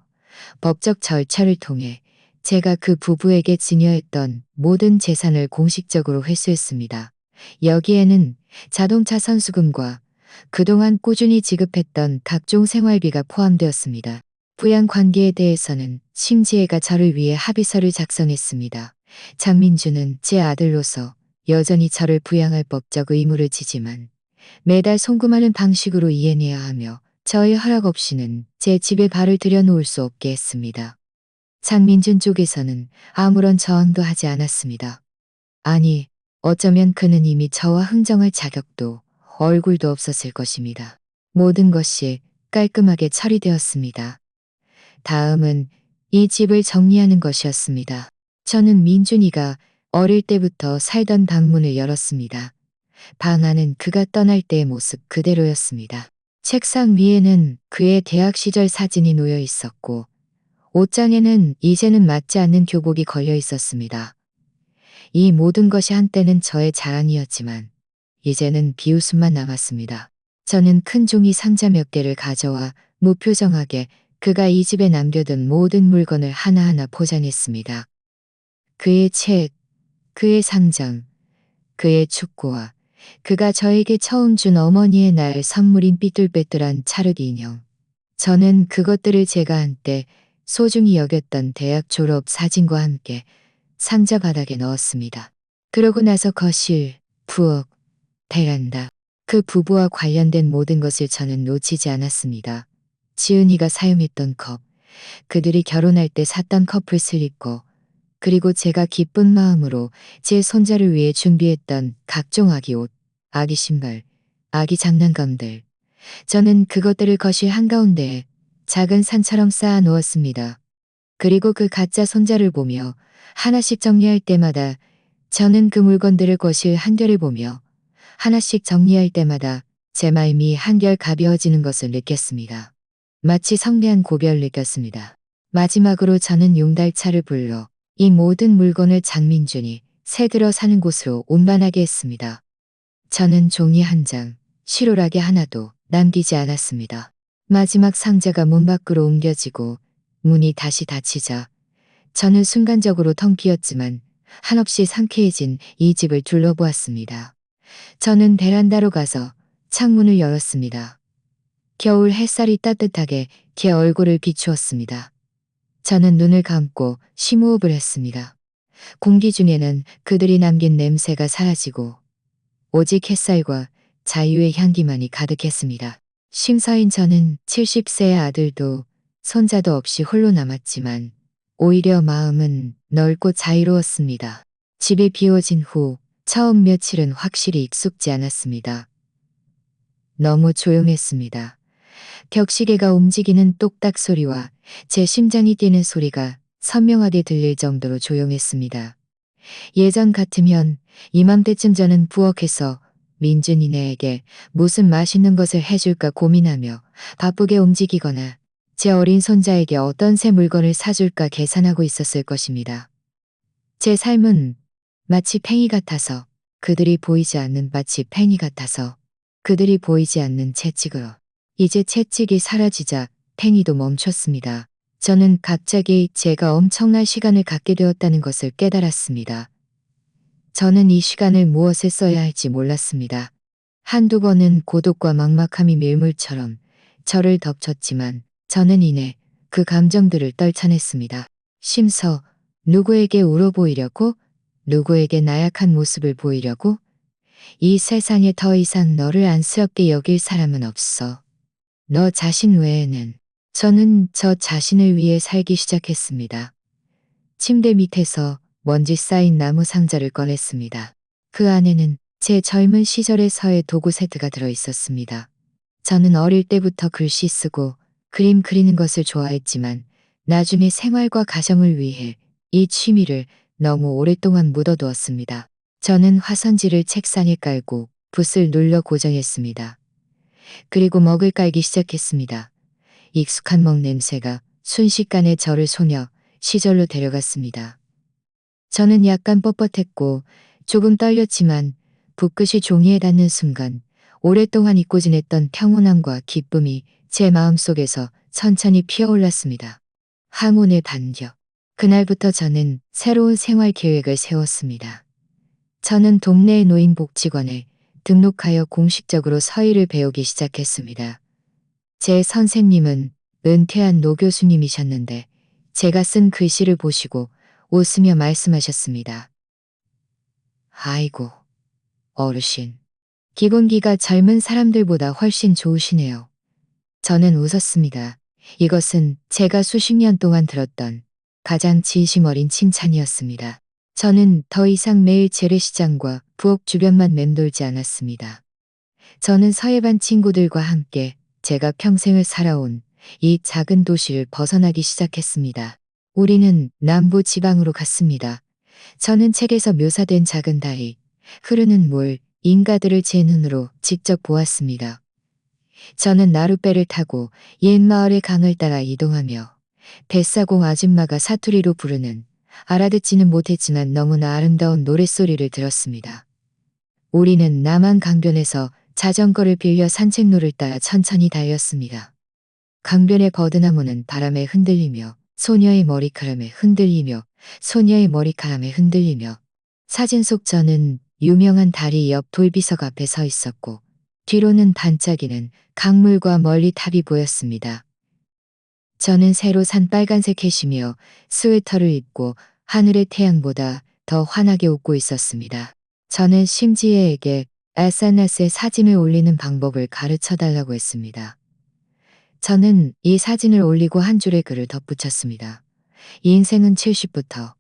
S1: 법적 절차를 통해 제가 그 부부에게 증여했던 모든 재산을 공식적으로 회수했습니다. 여기에는 자동차 선수금과 그동안 꾸준히 지급했던 각종 생활비가 포함되었습니다. 부양 관계에 대해서는 심지혜가 저를 위해 합의서를 작성했습니다. 장민주는 제 아들로서 여전히 저를 부양할 법적 의무를 지지만 매달 송금하는 방식으로 이해내야 하며 저의 허락 없이는 제 집에 발을 들여놓을 수 없게 했습니다. 장민준 쪽에서는 아무런 저항도 하지 않았습니다. 아니, 어쩌면 그는 이미 저와 흥정할 자격도 얼굴도 없었을 것입니다. 모든 것이 깔끔하게 처리되었습니다. 다음은 이 집을 정리하는 것이었습니다. 저는 민준이가 어릴 때부터 살던 방문을 열었습니다. 방 안은 그가 떠날 때의 모습 그대로였습니다. 책상 위에는 그의 대학 시절 사진이 놓여 있었고 옷장에는 이제는 맞지 않는 교복이 걸려 있었습니다. 이 모든 것이 한때는 저의 자랑이었지만 이제는 비웃음만 남았습니다. 저는 큰 종이 상자 몇 개를 가져와 무표정하게 그가 이 집에 남겨둔 모든 물건을 하나하나 포장했습니다. 그의 책, 그의 상장, 그의 축구화, 그가 저에게 처음 준 어머니의 날 선물인 삐뚤빼뚤한 찰흙 인형. 저는 그것들을 제가 한때 소중히 여겼던 대학 졸업 사진과 함께 상자 바닥에 넣었습니다. 그러고 나서 거실, 부엌, 베란다, 그 부부와 관련된 모든 것을 저는 놓치지 않았습니다. 지은이가 사용했던 컵, 그들이 결혼할 때 샀던 커플 슬리퍼, 그리고 제가 기쁜 마음으로 제 손자를 위해 준비했던 각종 아기 옷, 아기 신발, 아기 장난감들. 저는 그것들을 거실 한가운데에 작은 산처럼 쌓아 놓았습니다. 그리고 그 가짜 손자를 보며 하나씩 정리할 때마다 저는 그 물건들을 거실 한결을 보며 하나씩 정리할 때마다 제 마음이 한결 가벼워지는 것을 느꼈습니다. 마치 성대한 고비를 느꼈습니다. 마지막으로 저는 용달차를 불러 이 모든 물건을 장민준이 새들어 사는 곳으로 운반하게 했습니다. 저는 종이 한 장, 시로라기 하나도 남기지 않았습니다. 마지막 상자가 문 밖으로 옮겨지고 문이 다시 닫히자 저는 순간적으로 텅 비었지만 한없이 상쾌해진 이 집을 둘러보았습니다. 저는 베란다로 가서 창문을 열었습니다. 겨울 햇살이 따뜻하게 제 얼굴을 비추었습니다. 저는 눈을 감고 심호흡을 했습니다. 공기 중에는 그들이 남긴 냄새가 사라지고 오직 햇살과 자유의 향기만이 가득했습니다. 심사인 저는 70세의 아들도 손자도 없이 홀로 남았지만 오히려 마음은 넓고 자유로웠습니다. 집이 비워진 후 처음 며칠은 확실히 익숙지 않았습니다. 너무 조용했습니다. 벽시계가 움직이는 똑딱 소리와 제 심장이 뛰는 소리가 선명하게 들릴 정도로 조용했습니다. 예전 같으면 이맘때쯤 저는 부엌에서 민준이네에게 무슨 맛있는 것을 해줄까 고민하며 바쁘게 움직이거나 제 어린 손자에게 어떤 새 물건을 사줄까 계산하고 있었을 것입니다. 제 삶은 마치 팽이 같아서 그들이 보이지 않는 마치 팽이 같아서 그들이 보이지 않는 채찍으로 이제 채찍이 사라지자 팽이도 멈췄습니다. 저는 갑자기 제가 엄청난 시간을 갖게 되었다는 것을 깨달았습니다. 저는 이 시간을 무엇에 써야 할지 몰랐습니다. 한두 번은 고독과 막막함이 밀물처럼 저를 덮쳤지만 저는 이내 그 감정들을 떨쳐냈습니다. 심서 누구에게 울어 보이려고? 누구에게 나약한 모습을 보이려고? 이 세상에 더 이상 너를 안쓰럽게 여길 사람은 없어. 너 자신 외에는. 저는 저 자신을 위해 살기 시작했습니다. 침대 밑에서 먼지 쌓인 나무 상자를 꺼냈습니다. 그 안에는 제 젊은 시절에서의 도구 세트가 들어 있었습니다. 저는 어릴 때부터 글씨 쓰고 그림 그리는 것을 좋아했지만 나중에 생활과 가정을 위해 이 취미를 너무 오랫동안 묻어두었습니다. 저는 화선지를 책상에 깔고 붓을 눌러 고정했습니다. 그리고 먹을 깔기 시작했습니다. 익숙한 먹 냄새가 순식간에 저를 소녀 시절로 데려갔습니다. 저는 약간 뻣뻣했고 조금 떨렸지만 붓끝이 종이에 닿는 순간 오랫동안 잊고 지냈던 평온함과 기쁨이 제 마음속에서 천천히 피어올랐습니다. 항온의 반격. 그날부터 저는 새로운 생활 계획을 세웠습니다. 저는 동네의 노인복지관에 등록하여 공식적으로 서예를 배우기 시작했습니다. 제 선생님은 은퇴한 노 교수님이셨는데 제가 쓴 글씨를 보시고 웃으며 말씀하셨습니다. 아이고, 어르신. 기본기가 젊은 사람들보다 훨씬 좋으시네요. 저는 웃었습니다. 이것은 제가 수십 년 동안 들었던 가장 진심 어린 칭찬이었습니다. 저는 더 이상 매일 재래시장과 부엌 주변만 맴돌지 않았습니다. 저는 서예반 친구들과 함께 제가 평생을 살아온 이 작은 도시를 벗어나기 시작했습니다. 우리는 남부 지방으로 갔습니다. 저는 책에서 묘사된 작은 다리, 흐르는 물, 인가들을 제 눈으로 직접 보았습니다. 저는 나룻배를 타고 옛 마을의 강을 따라 이동하며 뱃사공 아줌마가 사투리로 부르는 알아듣지는 못했지만 너무나 아름다운 노랫소리를 들었습니다. 우리는 남한 강변에서 자전거를 빌려 산책로를 따라 천천히 달렸습니다. 강변의 버드나무는 바람에 흔들리며 소녀의 머리카락에 흔들리며 사진 속 저는 유명한 다리 옆 돌비석 앞에 서 있었고 뒤로는 반짝이는 강물과 멀리 탑이 보였습니다. 저는 새로 산 빨간색 캐시미어 스웨터를 입고 하늘의 태양보다 더 환하게 웃고 있었습니다. 저는 심지혜에게 SNS에 사진을 올리는 방법을 가르쳐 달라고 했습니다. 저는 이 사진을 올리고 한 줄의 글을 덧붙였습니다. 이 인생은 70부터.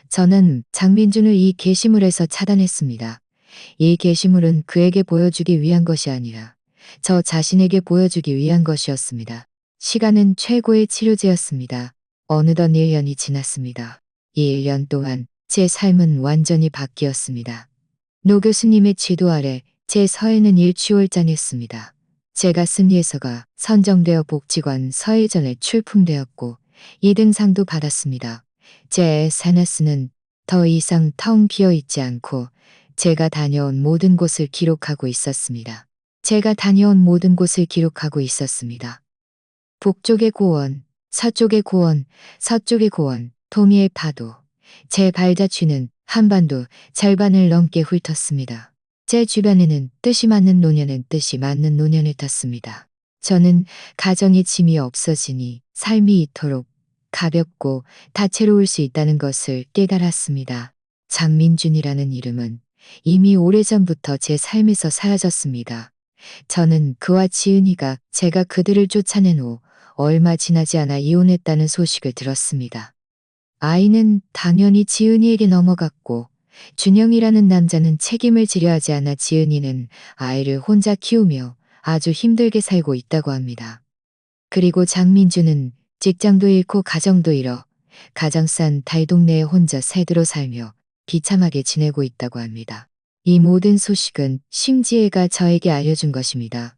S1: 저는 장민준을 이 게시물에서 차단했습니다. 이 게시물은 그에게 보여주기 위한 것이 아니라 저 자신에게 보여주기 위한 것이었습니다. 시간은 최고의 치료제였습니다. 어느덧 1년이 지났습니다. 이 1년 동안 제 삶은 완전히 바뀌었습니다. 노 교수님의 지도 아래 제 서예는 일취월장했습니다. 제가 쓴 예서가 선정되어 복지관 서예전에 출품되었고 2등상도 받았습니다. 제 SNS는 더 이상 텅 비어 있지 않고 제가 다녀온 모든 곳을 기록하고 있었습니다. 북쪽의 고원, 서쪽의 고원, 서쪽의 고원, 도미의 파도. 제 발자취는 한반도 절반을 넘게 훑었습니다. 제 주변에는 뜻이 맞는 노년을 탔습니다. 저는 가정의 짐이 없어지니 삶이 이토록 가볍고 다채로울 수 있다는 것을 깨달았습니다. 장민준이라는 이름은 이미 오래전부터 제 삶에서 사라졌습니다. 저는 그와 지은이가 제가 그들을 쫓아낸 후 얼마 지나지 않아 이혼했다는 소식을 들었습니다. 아이는 당연히 지은이에게 넘어갔고 준영이라는 남자는 책임을 지려 하지 않아 지은이는 아이를 혼자 키우며 아주 힘들게 살고 있다고 합니다. 그리고 장민주는 직장도 잃고 가정도 잃어 가장 싼 달동네에 혼자 새들어 살며 비참하게 지내고 있다고 합니다. 이 모든 소식은 심지혜가 저에게 알려준 것입니다.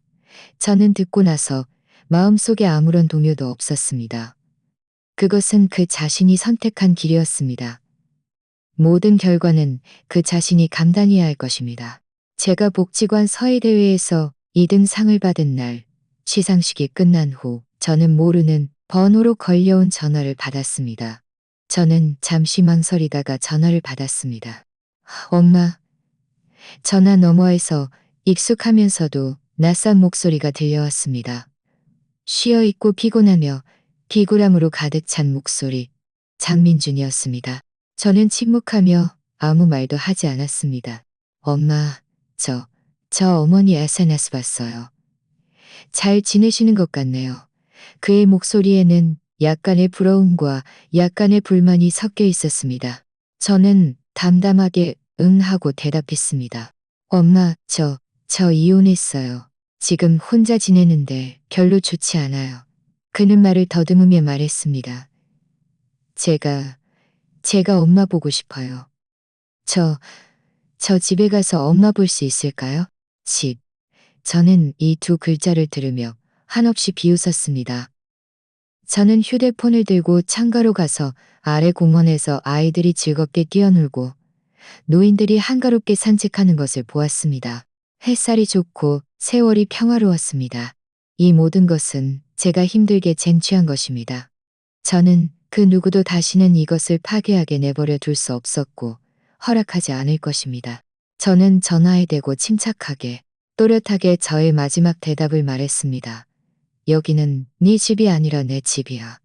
S1: 저는 듣고 나서 마음속에 아무런 동요도 없었습니다. 그것은 그 자신이 선택한 길이었습니다. 모든 결과는 그 자신이 감당해야 할 것입니다. 제가 복지관 서예대회에서 2등 상을 받은 날, 시상식이 끝난 후 저는 모르는 번호로 걸려온 전화를 받았습니다. 저는 잠시 망설이다가 전화를 받았습니다. 엄마. 전화 너머에서 익숙하면서도 낯선 목소리가 들려왔습니다. 쉬어있고 피곤하며 비굴함으로 가득 찬 목소리, 장민준이었습니다. 저는 침묵하며 아무 말도 하지 않았습니다. 엄마, 저 어머니 SNS 봤어요. 잘 지내시는 것 같네요. 그의 목소리에는 약간의 부러움과 약간의 불만이 섞여 있었습니다. 저는 담담하게 응 하고 대답했습니다. 엄마, 저 이혼했어요. 지금 혼자 지내는데 별로 좋지 않아요. 그는 말을 더듬으며 말했습니다. 제가 엄마 보고 싶어요. 저 집에 가서 엄마 볼 수 있을까요? 집. 저는 이 두 글자를 들으며 한없이 비웃었습니다. 저는 휴대폰을 들고 창가로 가서 아래 공원에서 아이들이 즐겁게 뛰어놀고 노인들이 한가롭게 산책하는 것을 보았습니다. 햇살이 좋고 세월이 평화로웠습니다. 이 모든 것은 제가 힘들게 쟁취한 것입니다. 저는 그 누구도 다시는 이것을 파괴하게 내버려 둘 수 없었고 허락하지 않을 것입니다. 저는 전화에 대고 침착하게 또렷하게 저의 마지막 대답을 말했습니다. 여기는 네 집이 아니라 내 집이야.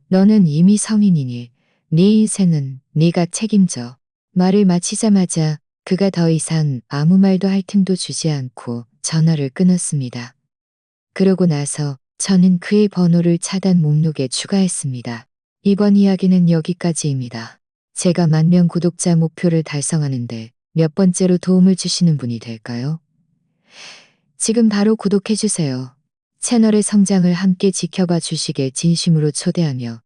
S1: 너는 이미 성인이니 네 인생은 네가 책임져. 말을 마치자마자 그가 더 이상 아무 말도 할 틈도 주지 않고 전화를 끊었습니다. 그러고 나서 저는 그의 번호를 차단 목록에 추가했습니다. 이번 이야기는 여기까지입니다. 제가 10,000명 구독자 목표를 달성하는데 몇 번째로 도움을 주시는 분이 될까요? 지금 바로 구독해주세요. 채널의 성장을 함께 지켜봐 주시길 진심으로 초대하며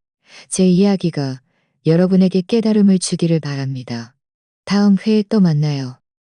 S1: 제 이야기가 여러분에게 깨달음을 주기를 바랍니다. 다음 회에 또 만나요.